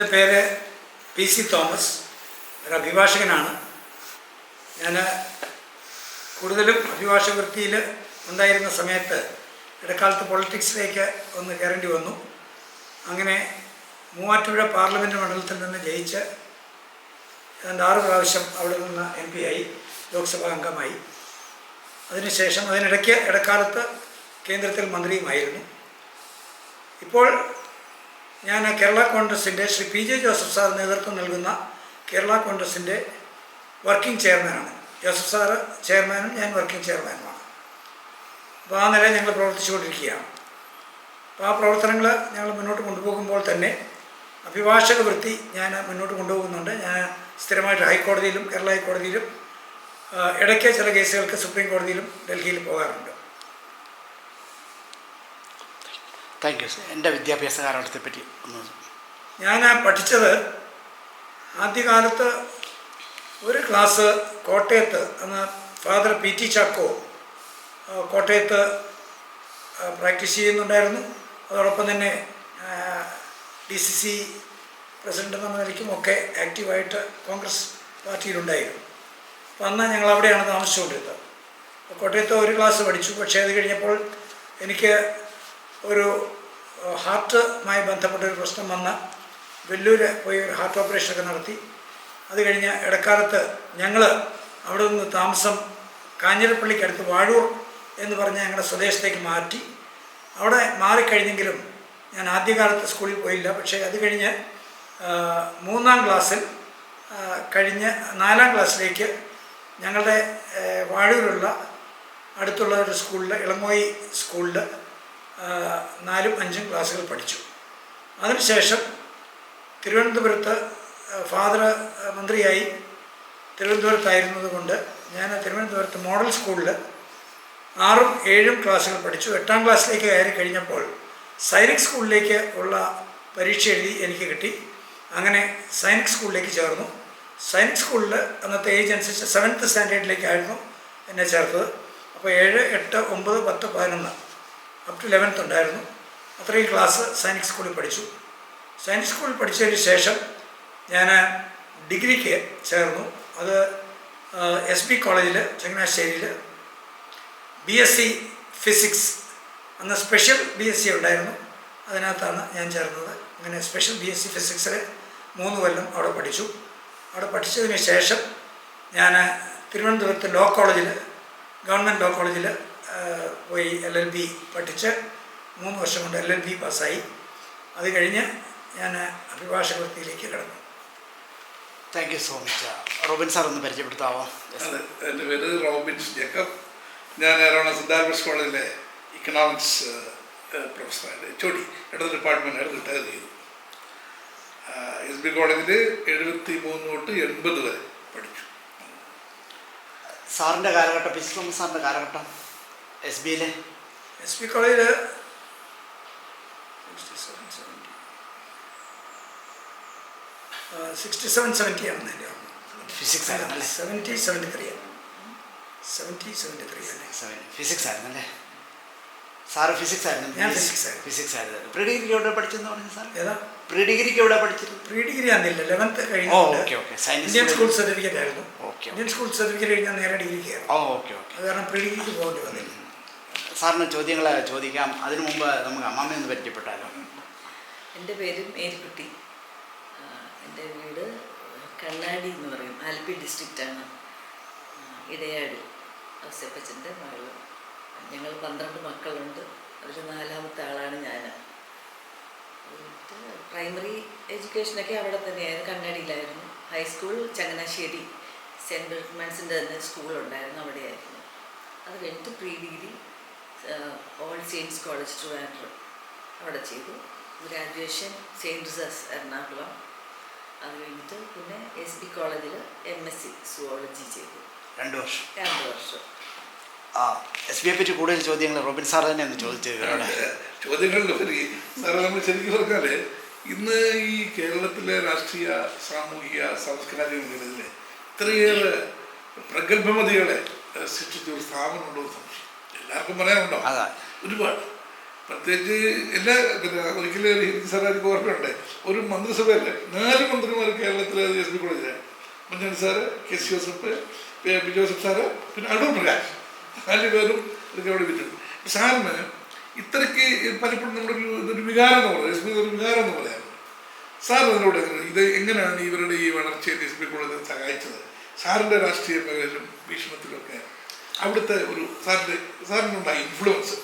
എൻ്റെ പേര് PC Thomas, ഒരു അഭിഭാഷകനാണ്. ഞാൻ കൂടുതലും അഭിഭാഷക വൃത്തിയിൽ ഉണ്ടായിരുന്ന സമയത്ത് ഇടക്കാലത്ത് പൊളിറ്റിക്സിലേക്ക് ഒന്ന് കയറേണ്ടി വന്നു. അങ്ങനെ മൂവാറ്റുപുഴ പാർലമെൻറ്റ് മണ്ഡലത്തിൽ നിന്ന് ജയിച്ച് ഏതാണ്ട് 6 പ്രാവശ്യം അവിടെ നിന്ന് MP ആയി, ലോക്സഭാ അംഗമായി. അതിനുശേഷം ഇടക്കാലത്ത് കേന്ദ്രത്തിൽ മന്ത്രിയുമായിരുന്നു. ഇപ്പോൾ ഞാൻ കേരള കോൺഗ്രസിൻ്റെ ശ്രീ PJ ജോസഫ് സാർ നേതൃത്വം നൽകുന്ന കേരള കോൺഗ്രസിൻ്റെ വർക്കിംഗ് ചെയർമാനാണ്. ജോസഫ് സാറ് ചെയർമാനും ഞാൻ വർക്കിംഗ് ചെയർമാനുമാണ്. അപ്പോൾ ആ നിലയിൽ ഞങ്ങൾ പ്രവർത്തിച്ചുകൊണ്ടിരിക്കുകയാണ്. അപ്പോൾ ആ പ്രവർത്തനങ്ങൾ ഞങ്ങൾ മുന്നോട്ട് കൊണ്ടുപോകുമ്പോൾ തന്നെ അഭിഭാഷക വൃത്തി ഞാൻ മുന്നോട്ട് കൊണ്ടുപോകുന്നുണ്ട്. ഞാൻ സ്ഥിരമായിട്ട് ഹൈക്കോടതിയിലും കേരള ഹൈക്കോടതിയിലും ഇടയ്ക്ക് ചില കേസുകൾക്ക് സുപ്രീം കോടതിയിലും ഡൽഹിയിൽ പോകാറുണ്ട്. Thank you sir. എൻ്റെ വിദ്യാഭ്യാസ കാലഘട്ടത്തെ പറ്റി ഒന്ന്. ഞാൻ പഠിച്ചത് ആദ്യകാലത്ത് ഒരു ക്ലാസ് കോട്ടയത്ത്, അന്ന് ഫാദർ PT ചാക്കോ കോട്ടയത്ത് പ്രാക്ടീസ് ചെയ്യുന്നുണ്ടായിരുന്നു. അതോടൊപ്പം തന്നെ DCC പ്രസിഡൻ്റ് എന്ന നിലയ്ക്കുമൊക്കെ ആക്റ്റീവായിട്ട് കോൺഗ്രസ് പാർട്ടിയിലുണ്ടായിരുന്നു. അപ്പോൾ അന്ന് ഞങ്ങൾ അവിടെയാണ് താമസിച്ചുകൊണ്ടിരുന്നത്. കോട്ടയത്ത് ഒരു ക്ലാസ് പഠിച്ചു. പക്ഷേ അത് കഴിഞ്ഞപ്പോൾ എനിക്ക് ഒരു ഹാർട്ടുമായി ബന്ധപ്പെട്ടൊരു പ്രശ്നം വന്ന് വെല്ലൂർ പോയി ഒരു ഹാർട്ട് ഓപ്പറേഷനൊക്കെ നടത്തി. അത് കഴിഞ്ഞ് ഇടക്കാലത്ത് ഞങ്ങൾ അവിടെ നിന്ന് താമസം കാഞ്ഞിരപ്പള്ളിക്കടുത്ത് വാഴൂർ എന്ന് പറഞ്ഞ് ഞങ്ങളുടെ സ്വദേശത്തേക്ക് മാറ്റി. അവിടെ മാറിക്കഴിഞ്ഞെങ്കിലും ഞാൻ ആദ്യകാലത്ത് സ്കൂളിൽ പോയില്ല. പക്ഷേ അത് കഴിഞ്ഞ് 3-ാം ക്ലാസ്സിൽ കഴിഞ്ഞ് 4-ാം ക്ലാസ്സിലേക്ക് ഞങ്ങളുടെ വാഴൂരുള്ള അടുത്തുള്ള ഒരു സ്കൂളിൽ, ഇളങ്ങോയി സ്കൂളിൽ 4ഉം 5ഉം ക്ലാസ്സുകൾ പഠിച്ചു. അതിനുശേഷം തിരുവനന്തപുരത്ത് ഫാദർ മന്ത്രിയായി തിരുവനന്തപുരത്തായിരുന്നത് കൊണ്ട് ഞാൻ തിരുവനന്തപുരത്ത് മോഡൽ സ്കൂളിൽ 6ഉം 7ഉം ക്ലാസ്സുകൾ പഠിച്ചു. 8-ാം ക്ലാസ്സിലേക്ക് കയറി കഴിഞ്ഞപ്പോൾ സൈനിക് സ്കൂളിലേക്ക് ഉള്ള പരീക്ഷ എഴുതി എനിക്ക് കിട്ടി. അങ്ങനെ സൈനിക് സ്കൂളിലേക്ക് ചേർന്നു. സൈനിക് സ്കൂളിൽ അന്നത്തെ ഏജ് അനുസരിച്ച് 7th സ്റ്റാൻഡേർഡിലേക്കായിരുന്നു എന്നെ ചേർത്തത്. അപ്പോൾ 7, 8, 9, 10, 11 അപ് ടു 11th ഉണ്ടായിരുന്നു. അത്രയും ക്ലാസ് സൈനിക് സ്കൂളിൽ പഠിച്ചു. സൈനിക് സ്കൂളിൽ പഠിച്ചതിന് ശേഷം ഞാൻ ഡിഗ്രിക്ക് ചേർന്നു. അത് SB കോളേജിൽ ചങ്ങനാശ്ശേരിയിൽ BSc ഫിസിക്സ്, അന്ന് സ്പെഷ്യൽ BSc ഉണ്ടായിരുന്നു, അതിനകത്താണ് ഞാൻ ചേർന്നത്. അങ്ങനെ സ്പെഷ്യൽ BSc ഫിസിക്സിൽ 3 കൊല്ലം അവിടെ പഠിച്ചു. അവിടെ പഠിച്ചതിന് ശേഷം ഞാൻ തിരുവനന്തപുരത്ത് ലോ കോളേജിൽ, ഗവൺമെൻറ് ലോ കോളേജിൽ പോയി LLB പഠിച്ച് 3 വർഷം കൊണ്ട് LLB പാസ്സായി. അത് കഴിഞ്ഞ് ഞാൻ അഭിഭാഷക വൃത്തിയിലേക്ക് കടന്നു. Thank you so much. Robin sir ഒന്ന് പരിചയപ്പെടുത്താമോ? എൻ്റെ പേര് റോബിൻ ജേക്കബ്. ഞാൻ എറണാകുളം സെൻറ് ആൽബർട്ട്സ് കോളേജിലെ ഇക്കണോമിക്സ് പ്രൊഫസറായിട്ട് HOD ഡിപ്പാർട്ട്മെൻറ്റായിട്ട് റിട്ടയർ ചെയ്തു. SB കോളേജിൽ 73 തൊട്ട് 80 വരെ പഠിച്ചു. സാറിൻ്റെ കാലഘട്ടം, PC തോമസ് സാറിൻ്റെ കാലഘട്ടം SBയിലെ? SB കോളേജിൽ 67-70 ആണെന്ന് എൻ്റെ ഓർമ്മ. ഫിസിക്സ് ആയിരുന്നല്ലേ? 70-73 ഫിസിക്സ് ആയിരുന്നല്ലേ? സാറ് ഫിസിക്സ് ആയിരുന്നു? ഞാൻ ഫിസിക്സ് ആയിരുന്നു. പ്രീ ഡിഗ്രിക്ക് എവിടെ പഠിച്ചെന്ന് പറഞ്ഞു സാർ? ഏതാ പ്രീ ഡിഗ്രിക്ക് എവിടെ പഠിച്ചത്? പ്രീ ഡിഗ്രി ആണെന്നില്ല, 11th കഴിഞ്ഞു. ഇന്ത്യൻ സ്കൂൾ സർട്ടിഫിക്കറ്റ് ആയിരുന്നു. ഇന്ത്യൻ സ്കൂൾ സർട്ടിഫിക്കറ്റ് കഴിഞ്ഞാൽ നേരെ ഡിഗ്രിക്ക് കയറും. അത് കാരണം പ്രീ ഡിഗ്രിക്ക് പോകേണ്ടി വന്നില്ല. സാറിന് ചോദ്യങ്ങൾ ചോദിക്കാം. അതിനു മുമ്പ് നമുക്ക് അമ്മാമ്മയെ ഒന്ന് പരിചയപ്പെട്ടാലോ? എൻ്റെ പേര് മേരിക്കുട്ടി. എൻ്റെ വീട് കണ്ണാടി എന്ന് പറയും, ആലപ്പി ഡിസ്ട്രിക്റ്റാണ്. ഇടയാടി ഔസേപ്പച്ചൻ്റെ മകൾ. ഞങ്ങൾ 12 മക്കളുണ്ട്. അതിൽ 4ാമത്തെ ആളാണ് ഞാൻ. പ്രൈമറി എഡ്യൂക്കേഷനൊക്കെ അവിടെ തന്നെയായിരുന്നു, കണ്ണാടിയിലായിരുന്നു. ഹൈസ്കൂൾ ചങ്ങനാശ്ശേരി സെൻറ്റ് ബെർട്ട്മാൻസിൻ്റെ തന്നെ സ്കൂളുണ്ടായിരുന്നു, അവിടെയായിരുന്നു. അത് കഴിഞ്ഞിട്ട് pre degree all saints college Trivandrum അവിടെ ചെയ്തു. Graduation saint Teresa's Ernakulam. അത് കഴിഞ്ഞിട്ട് പിന്നെ SB കോളേജിൽ MSc സുവോളജി ചെയ്തു. 2 വർഷം. SBയെ പറ്റി കൂടുതൽ ചോദ്യങ്ങൾ റോബിൻ സാർ തന്നെ ഒന്ന് ചോദിച്ചത്. ചോദ്യങ്ങളിലുപരി സാറേ, നമ്മൾ ശരിക്കും പറഞ്ഞാൽ ഇന്ന് ഈ കേരളത്തിലെ രാഷ്ട്രീയ സാമൂഹിക സാംസ്കാരിക മേഖലയിലെ ഇത്രയേറെ പ്രഗത്ഭമതികളെ സൃഷ്ടിച്ച ഒരു സ്ഥാപനമുണ്ടോ എന്ന് സംശയം എല്ലാവർക്കും പറയാനുണ്ടോ? ഒരുപാട്. പ്രത്യേകിച്ച് എല്ലാ ഒരിക്കലും ഹിന്ദി സാറാർക്ക് ഓർമ്മയുണ്ട്, ഒരു മന്ത്രിസഭയിൽ 4 മന്ത്രിമാർ കേരളത്തിലെ എസ് ബി കോളേജിലാണ്. മഞ്ഞൾ sir, K C Joseph, P Joseph sir, പിന്നെ അടൂർ പ്രകാശ്, 4 പേരും ഇതൊക്കെ അവിടെ വിട്ടു. സാറിന് ഇത്രയ്ക്ക് പലപ്പോഴും നമ്മുടെ ഇതൊരു വികാരം എന്ന് പറയാം, എസ് ബി ഒരു വികാരം എന്ന് പറയാം. സാർ അതിനോട് ഇത് എങ്ങനെയാണ് ഇവരുടെ ഈ വളർച്ചയിൽ എസ് ബി കോളേജ് സഹായിച്ചത്? സാറിൻ്റെ രാഷ്ട്രീയ മേഖലയിലും വീക്ഷണത്തിലൊക്കെ അവിടുത്തെ ഒരു സാറിനുണ്ടായ ഇൻഫ്ലുവൻസ്.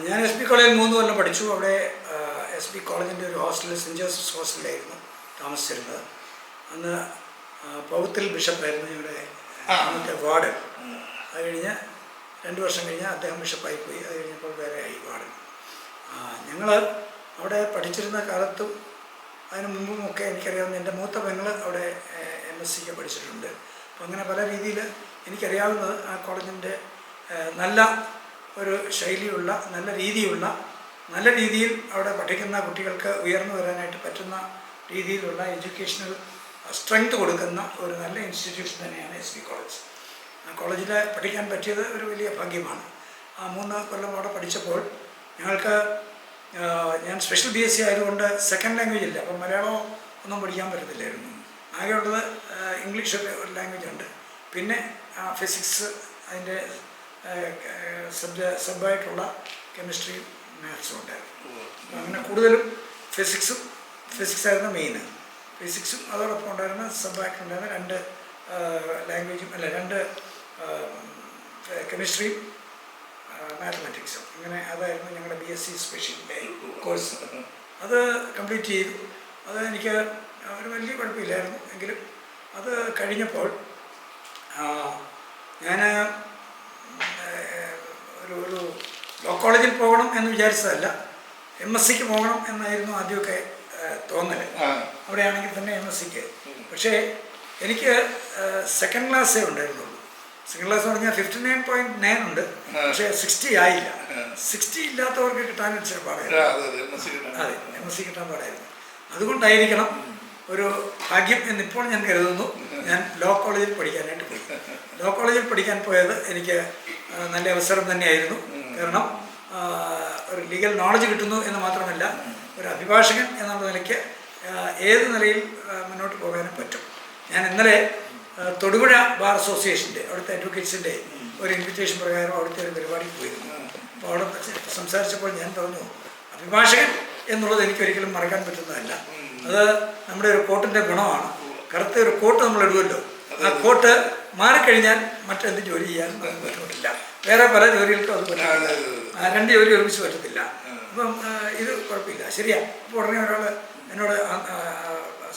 ഞാൻ എസ് ബി കോളേജിൽ 3 കൊല്ലം പഠിച്ചു. അവിടെ എസ് ബി കോളേജിൻ്റെ ഒരു ഹോസ്റ്റലിൽ സെൻറ്റ് ജോസഫ്സ് ഹോസ്റ്റലിലായിരുന്നു താമസിച്ചിരുന്നത്. അന്ന് പൗത്തിൽ ബിഷപ്പായിരുന്നു ഞങ്ങളുടെ അന്നത്തെ വാർഡൻ. അത് കഴിഞ്ഞ് 2 വർഷം കഴിഞ്ഞ് അദ്ദേഹം ബിഷപ്പായി പോയി. അത് കഴിഞ്ഞപ്പോൾ വേറെ ആയി വാർഡൻ. ഞങ്ങൾ അവിടെ പഠിച്ചിരുന്ന കാലത്തും അതിന് മുമ്പുമൊക്കെ എനിക്കറിയാവുന്ന എൻ്റെ മൂത്ത പെങ്ങൾ അവിടെ MSc പഠിച്ചിട്ടുണ്ട്. അപ്പം അങ്ങനെ പല രീതിയിൽ എനിക്കറിയാവുന്നത് ആ കോളേജിൻ്റെ നല്ല ഒരു ശൈലിയുള്ള നല്ല രീതിയിൽ അവിടെ പഠിക്കുന്ന കുട്ടികൾക്ക് ഉയർന്നു വരാനായിട്ട് പറ്റുന്ന രീതിയിലുള്ള എഡ്യൂക്കേഷണൽ സ്ട്രെങ്ത് കൊടുക്കുന്ന ഒരു നല്ല ഇൻസ്റ്റിറ്റ്യൂഷൻ തന്നെയാണ് എസ് ബി കോളേജ്. ആ കോളേജിൽ പഠിക്കാൻ പറ്റിയത് ഒരു വലിയ ഭാഗ്യമാണ്. ആ 3 കൊല്ലം അവിടെ പഠിച്ചപ്പോൾ ഞങ്ങൾക്ക് ഞാൻ സ്പെഷ്യൽ BSc ആയതുകൊണ്ട് സെക്കൻഡ് ലാംഗ്വേജ് ഇല്ല. അപ്പം മലയാളം ഒന്നും പഠിക്കാൻ പറ്റത്തില്ലായിരുന്നു. ആകെയുള്ളത് ഇംഗ്ലീഷൊക്കെ ഒരു ലാംഗ്വേജ് ഉണ്ട്. പിന്നെ ഫിസിക്സ്, അതിൻ്റെ സബായിട്ടുള്ള കെമിസ്ട്രിയും മാത്സും ഉണ്ടായിരുന്നു. അങ്ങനെ കൂടുതലും ഫിസിക്സായിരുന്നു മെയിൻ. ഫിസിക്സും അതോടൊപ്പം ഉണ്ടായിരുന്ന സബായിട്ടുണ്ടായിരുന്ന 2 ലാംഗ്വേജും 2 കെമിസ്ട്രിയും മാത്തമാറ്റിക്സും. അങ്ങനെ അതായിരുന്നു ഞങ്ങളുടെ BSc സ്പെഷ്യൽ കോഴ്സ്. അത് കംപ്ലീറ്റ് ചെയ്തു. അത് എനിക്ക് ഒരു വലിയ കുഴപ്പമില്ലായിരുന്നു. എങ്കിലും അത് കഴിഞ്ഞപ്പോൾ ഞാൻ ഒരു ലോ കോളേജിൽ പോകണം എന്ന് വിചാരിച്ചതല്ല, MScക്ക് പോകണം എന്നായിരുന്നു ആദ്യമൊക്കെ തോന്നൽ. അവിടെയാണെങ്കിൽ തന്നെ MScക്ക്. പക്ഷേ എനിക്ക് സെക്കൻഡ് ക്ലാസ്സേ ഉണ്ടായിരുന്നുള്ളൂ. സെക്കൻഡ് ക്ലാസ് പറഞ്ഞാൽ 59.9 ഉണ്ട്, പക്ഷേ 60 ആയില്ല. 60 ഇല്ലാത്തവർക്ക് കിട്ടാൻ ഇച്ചിരി പാടായിരുന്നു. അതെ, MSc കിട്ടാൻ പാടായിരുന്നു. അതുകൊണ്ടായിരിക്കണം ഒരു ഭാഗ്യം എന്നിപ്പോൾ ഞാൻ കരുതുന്നു ഞാൻ ലോ കോളേജിൽ പഠിക്കാനായിട്ട് പോയി. ലോ കോളേജിൽ പഠിക്കാൻ പോയത് എനിക്ക് നല്ല അവസരം തന്നെയായിരുന്നു. കാരണം ഒരു ലീഗൽ നോളജ് കിട്ടുന്നു എന്ന് മാത്രമല്ല, ഒരു അഭിഭാഷകൻ എന്നുള്ള നിലയ്ക്ക് ഏത് നിലയിൽ മുന്നോട്ട് പോകാനും പറ്റും. ഞാൻ ഇന്നലെ തൊടുപുഴ ബാർ അസോസിയേഷൻ്റെ അവിടുത്തെ അഡ്വക്കേറ്റ്സിൻ്റെ ഒരു ഇൻവിറ്റേഷൻ പ്രകാരം അവിടുത്തെ ഒരു പരിപാടിക്ക് പോയിരുന്നു. അപ്പോൾ അവിടെ സംസാരിച്ചപ്പോൾ ഞാൻ പറഞ്ഞു, അഭിഭാഷകൻ എന്നുള്ളത് എനിക്കൊരിക്കലും മറക്കാൻ പറ്റുന്നതല്ല. അത് നമ്മുടെ ഒരു കോട്ടിൻ്റെ ഗുണമാണ്. കറുത്ത ഒരു കോട്ട് നമ്മൾ ഇടുമല്ലോ, ആ കോട്ട് മാറിക്കഴിഞ്ഞാൽ മറ്റെന്ത് ജോലി ചെയ്യാൻ നമുക്ക് ബുദ്ധിമുട്ടില്ല. വേറെ പല ജോലികൾക്കും അത് പറ്റില്ല. 2 ജോലി ഒരുമിച്ച് പറ്റത്തില്ല. അപ്പം ഇത് കുഴപ്പമില്ല, ശരിയാ. അപ്പോൾ ഉടനെ ഒരാൾ എന്നോട്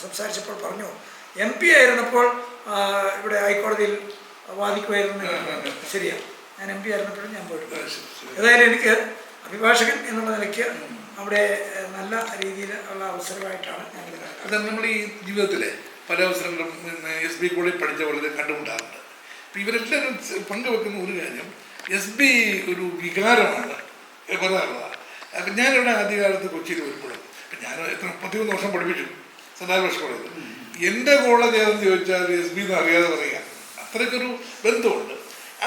സംസാരിച്ചപ്പോൾ പറഞ്ഞു, MP ആയിരുന്നപ്പോൾ ഇവിടെ ഹൈക്കോടതിയിൽ വാദിക്കുമായിരുന്നു. ശരിയാ, ഞാൻ MP ആയിരുന്നപ്പോഴും ഞാൻ പോയിട്ടുണ്ട്. ഏതായാലും എനിക്ക് അഭിഭാഷകൻ എന്നുള്ള നിലയ്ക്ക് അവിടെ നല്ല രീതിയിൽ ഉള്ള അവസരമായിട്ടാണ് ഞാനിത് കാണുന്നത്. അത് നമ്മൾ ഈ ജീവിതത്തിലെ പല അവസരങ്ങളും SB കോളേജിൽ പഠിച്ച വളരെ കണ്ടുമുട്ടാറുണ്ട്. അപ്പം ഇവരെല്ലാവരും പങ്കുവെക്കുന്ന ഒരു കാര്യം, SB ഒരു വികാരമാണ് പറയാറുള്ളത്. അപ്പം ഞാനിവിടെ ആദ്യകാലത്ത് കൊച്ചിയിൽ വരുമ്പോഴും, ഞാൻ 31 വർഷം പഠിപ്പിച്ചു സെൻറ്റ് കോളേജിൽ. എൻ്റെ കോളേജ് ഏതെന്ന് ചോദിച്ചാൽ SB എന്ന് അറിയാതെ പറയുക, അത്രയ്ക്കൊരു ബന്ധമുണ്ട്.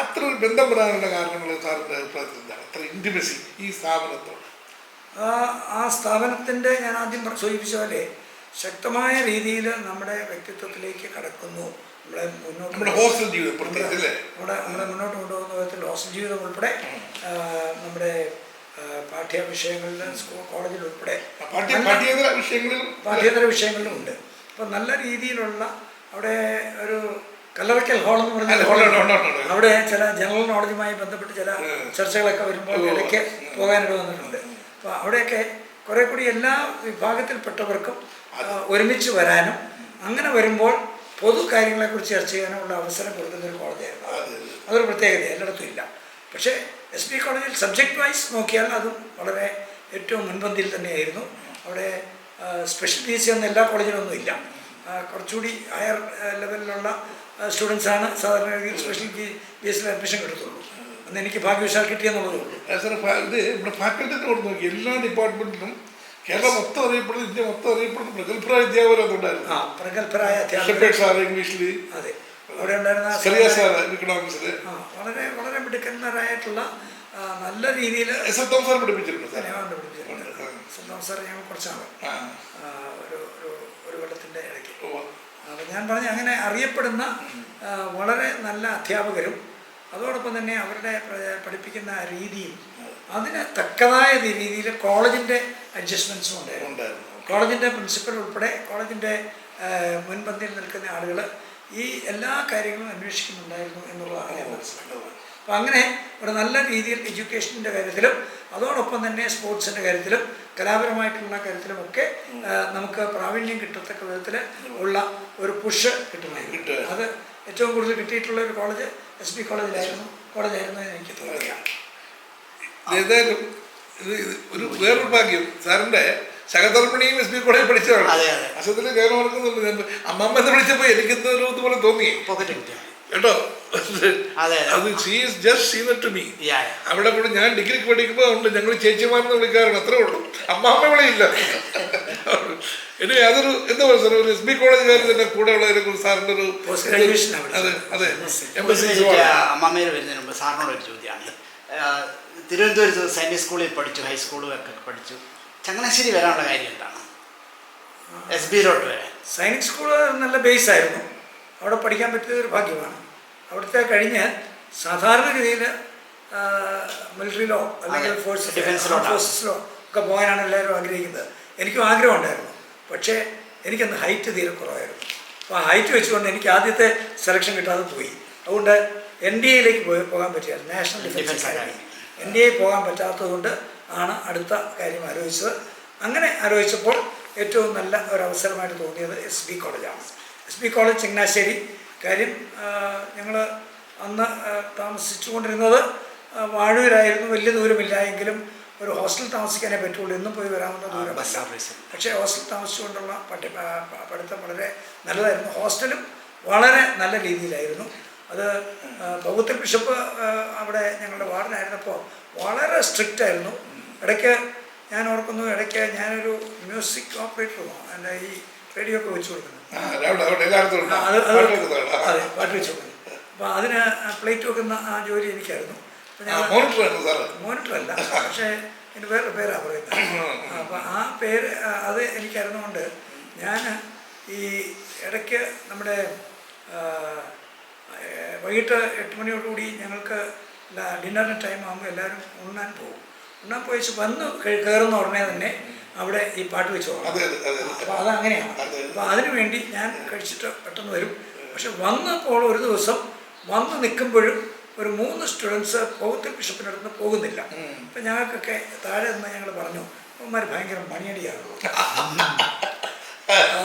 അത്ര ഒരു ബന്ധം വരാനുള്ള കാരണങ്ങൾ സാറിൻ്റെ അഭിപ്രായത്തിൽ എന്താണ്? അത്ര ഇൻറ്റിമസി ഈ സ്ഥാപനത്തോട്. ആ സ്ഥാപനത്തിൻ്റെ ഞാൻ ആദ്യം സൂചിപ്പിച്ച പോലെ ശക്തമായ രീതിയിൽ നമ്മുടെ വ്യക്തിത്വത്തിലേക്ക് കടക്കുന്നു. നമ്മുടെ ഹോസ്റ്റൽ ജീവിതം നമ്മുടെ മുന്നോട്ട് കൊണ്ടുപോകുന്ന വിധത്തിൽ ഹോസ്റ്റൽ ജീവിതം ഉൾപ്പെടെ നമ്മുടെ പാഠ്യ വിഷയങ്ങളിൽ കോളേജിൽ ഉൾപ്പെടെ പാഠ്യേതര വിഷയങ്ങളിലും ഉണ്ട്. അപ്പം നല്ല രീതിയിലുള്ള അവിടെ ഒരു കല്ലറയ്ക്കൽ ഹോൾ എന്ന് പറഞ്ഞ അവിടെ ചില ജനറൽ നോളജുമായി ബന്ധപ്പെട്ട് ചില ചർച്ചകളൊക്കെ വരുമ്പോൾ ഇടയ്ക്ക് പോകാനിട വന്നിട്ടുണ്ട്. അപ്പോൾ അവിടെയൊക്കെ കുറേ കൂടി എല്ലാ വിഭാഗത്തിൽപ്പെട്ടവർക്കും ഒരുമിച്ച് വരാനും അങ്ങനെ വരുമ്പോൾ പൊതു കാര്യങ്ങളെക്കുറിച്ച് ചർച്ച ചെയ്യാനുള്ള അവസരം കൊടുക്കുന്നൊരു കോളേജായിരുന്നു. അതൊരു പ്രത്യേകത എല്ലായിടത്തും ഇല്ല. പക്ഷേ SB കോളേജിൽ സബ്ജക്റ്റ് വൈസ് നോക്കിയാൽ അതും വളരെ ഏറ്റവും മുൻപന്തിയിൽ തന്നെയായിരുന്നു. അവിടെ സ്പെഷ്യൽ BSc ഒന്നും എല്ലാ കോളേജിലൊന്നും ഇല്ല. കുറച്ചുകൂടി ഹയർ ലെവലിലുള്ള സ്റ്റുഡൻസാണ് സാധാരണ രീതിയിൽ സ്പെഷ്യൽ BSc അഡ്മിഷൻ കിട്ടത്തുള്ളൂ. അന്ന് എനിക്ക് ഭാഗ്യവശാൽ കിട്ടിയെന്നുള്ളതേ ഉള്ളൂ. സാർ, ഇത് നമ്മുടെ ഫാക്കൽറ്റിൻ്റെ കൂടെ നോക്കി എല്ലാ ഡിപ്പാർട്ട്മെൻറ്റിലും കേരളം മൊത്തം അറിയപ്പെടുന്ന, ഇന്ത്യ മൊത്തം അറിയപ്പെടുന്ന പ്രഗത്ഭരായ അധ്യാപകർ അതുണ്ടായിരുന്നു. പ്രഗത്ഭരായ ഇംഗ്ലീഷിൽ, അതെ, അവിടെ ഉണ്ടായിരുന്ന എക്കണോമിക്സിൽ വളരെ വളരെ മിടുക്കന്മാരായിട്ടുള്ള നല്ല രീതിയിൽ സത്തം സാർ പഠിപ്പിച്ചിട്ടുണ്ട് സാർ. സ്വന്തം സാർ ഞങ്ങൾ കുറച്ചാണ് ആ. ഒരു കൊല്ലത്തിൻ്റെ ഇടയ്ക്ക്. ഉവ്വ. അപ്പം ഞാൻ പറഞ്ഞ അങ്ങനെ അറിയപ്പെടുന്ന വളരെ നല്ല അധ്യാപകരും അതോടൊപ്പം തന്നെ അവരുടെ പഠിപ്പിക്കുന്ന രീതിയും അതിന് തക്കതായ രീതിയിൽ കോളേജിൻ്റെ അഡ്ജസ്റ്റ്മെൻറ്റ്സും ഉണ്ടായിരുന്നു. കോളേജിൻ്റെ പ്രിൻസിപ്പൽ ഉൾപ്പെടെ കോളേജിൻ്റെ മുൻപന്തിയിൽ നിൽക്കുന്ന ആളുകൾ ഈ എല്ലാ കാര്യങ്ങളും അന്വേഷിക്കുന്നുണ്ടായിരുന്നു എന്നുള്ളതാണ് ഞാൻ മനസ്സിലാക്കുന്നത്. അപ്പോൾ അങ്ങനെ ഒരു നല്ല രീതിയിൽ എഡ്യൂക്കേഷൻ്റെ കാര്യത്തിലും അതോടൊപ്പം തന്നെ സ്പോർട്സിൻ്റെ കാര്യത്തിലും കലാപരമായിട്ടുള്ള കാര്യത്തിലുമൊക്കെ നമുക്ക് പ്രാവീണ്യം കിട്ടത്തക്ക വിധത്തിൽ ഉള്ള ഒരു പുഷ് കിട്ടുമായിരുന്നു. അത് ഏറ്റവും കൂടുതൽ കിട്ടിയിട്ടുള്ള ഒരു കോളേജ് SB കോളേജായിരുന്നു എന്ന് എനിക്ക് തോന്നുകയാണ്. ഏതായാലും ഇത് ഒരു വേറൊരു ഭാഗ്യം സാറിൻ്റെ സഹധർമ്മിണിയും SB കോളേജിൽ പഠിച്ചതാണ്. അസത്തിൽ കയറി ഓർക്കുന്നുണ്ട്. അമ്മമ്മ എന്ന് വിളിച്ചപ്പോൾ എനിക്കെന്തോ ഒരു ഇതുപോലെ തോന്നി കേട്ടോ. അത് ജസ്റ്റ് സീനിയർ ടു മീ. അവിടെ കൂടെ ഞാൻ ഡിഗ്രിക്ക് പഠിക്കുമ്പോൾ ഉണ്ട് ഞങ്ങൾ ചേച്ചിമാരെന്ന് വിളിക്കാറുണ്ട്, അത്രേ ഉള്ളൂ. അമ്മമ്മ വിളിയില്ല. ഇനി അതൊരു എന്താ പറയുക സാർ, ഒരു SB കോളേജുകാർ തന്നെ കൂടെ ഉള്ളതിനെ കുറിച്ച് സാറിൻ്റെ ഒരു അതെ അമ്മാമേര് വരുന്നതിന് മുമ്പ് സാറിനോട് ഒരു ചോദ്യമാണ്. തിരുവനന്തപുരത്ത് സൈനിക് സ്കൂളിൽ പഠിച്ചു, ഹൈസ്കൂളൊക്കെ പഠിച്ചു. ചങ്ങനാശ്ശേരി വരാനുള്ള കാര്യം എന്താണ്? SBയിലോട്ട് വരാൻ. സൈനിക് സ്കൂള് നല്ല ബേസായിരുന്നു. അവിടെ പഠിക്കാൻ പറ്റിയൊരു ഭാഗ്യമാണ്. അവിടുത്തെ കഴിഞ്ഞ് സാധാരണഗതിയിൽ മിലിറ്ററിയിലോ അല്ലെങ്കിൽ ഫോഴ്സിലോ ഒക്കെ പോകാനാണ് എല്ലാവരും ആഗ്രഹിക്കുന്നത്. എനിക്കും ആഗ്രഹമുണ്ടായിരുന്നു. പക്ഷേ എനിക്കന്ന് ഹൈറ്റ് തീരെ കുറവായിരുന്നു. അപ്പോൾ ആ ഹൈറ്റ് വെച്ചുകൊണ്ട് എനിക്ക് ആദ്യത്തെ സെലക്ഷൻ കിട്ടാതെ പോയി. അതുകൊണ്ട് NDAയിലേക്ക് പോകാൻ പറ്റിയായിരുന്നു, നാഷണൽ ഡിഫൻസ് അക്കാദമി. NDA പോകാൻ പറ്റാത്തതുകൊണ്ട് ആണ് അടുത്ത കാര്യം ആലോചിച്ചത്. അങ്ങനെ ആലോചിച്ചപ്പോൾ ഏറ്റവും നല്ല ഒരവസരമായിട്ട് തോന്നിയത് SB കോളേജാണ്. SB college Changanassery. കാര്യം ഞങ്ങൾ അന്ന് താമസിച്ചുകൊണ്ടിരുന്നത് വാഴൂരായിരുന്നു. വലിയ ദൂരമില്ല എങ്കിലും ഒരു ഹോസ്റ്റൽ താമസിക്കാനേ പറ്റുള്ളൂ. എന്നും പോയി വരാവുന്ന ദൂരമല്ല. പക്ഷേ ഹോസ്റ്റൽ താമസിച്ചുകൊണ്ടുള്ള പഠിത്തം വളരെ നല്ലതായിരുന്നു. ഹോസ്റ്റലും വളരെ നല്ല രീതിയിലായിരുന്നു. അത് ബൗദ്ധ ബിഷപ്പ് അവിടെ ഞങ്ങളുടെ വാർഡനായിരുന്നപ്പോൾ വളരെ സ്ട്രിക്റ്റ് ആയിരുന്നു. ഇടയ്ക്ക് ഞാൻ ഓർക്കുന്നു, ഇടയ്ക്ക് ഞാനൊരു മ്യൂസിക് ഓപ്പറേറ്ററുമോ എൻ്റെ ഈ റേഡിയോ ഒക്കെ വെച്ച് കൊടുക്കുന്നു. അതെ, പാട്ട് വെച്ച് കൊടുക്കുന്നു. അപ്പോൾ അതിന് പ്ലേറ്റ് വെക്കുന്ന ആ ജോലി എനിക്കായിരുന്നു. അപ്പോൾ ഞാൻ മോണിറ്ററല്ല, പക്ഷേ എൻ്റെ വേറെ പേരാണ് പറയുന്നത്. അപ്പോൾ ആ പേര് അത് എനിക്കറിയുന്നതുകൊണ്ട് ഞാൻ ഈ ഇടയ്ക്ക് നമ്മുടെ വൈകിട്ട് 8 മണിയോടുകൂടി ഞങ്ങൾക്ക് ഡിന്നറിന് ടൈം ആകുമ്പോൾ എല്ലാവരും ഉണ്ണാൻ പോകും. ഉണ്ണാൻ പോയിച്ച് വന്ന് കയറുന്ന ഉടനെ തന്നെ അവിടെ ഈ പാട്ട് വെച്ച് പോകണം. അപ്പോൾ അതങ്ങനെയാണ്. അപ്പോൾ അതിനു വേണ്ടി ഞാൻ കഴിച്ചിട്ട് പെട്ടെന്ന് വരും. പക്ഷെ വന്നപ്പോൾ ഒരു ദിവസം വന്ന് നിൽക്കുമ്പോഴും ഒരു 3 സ്റ്റുഡൻസ് ബൗദ്ധ ബിഷപ്പിനടുത്ത് പോകുന്നില്ല. അപ്പം ഞങ്ങൾക്കൊക്കെ താഴെ നിന്ന് ഞങ്ങൾ പറഞ്ഞു, അവന്മാർ ഭയങ്കര മണിയടിയാണ്.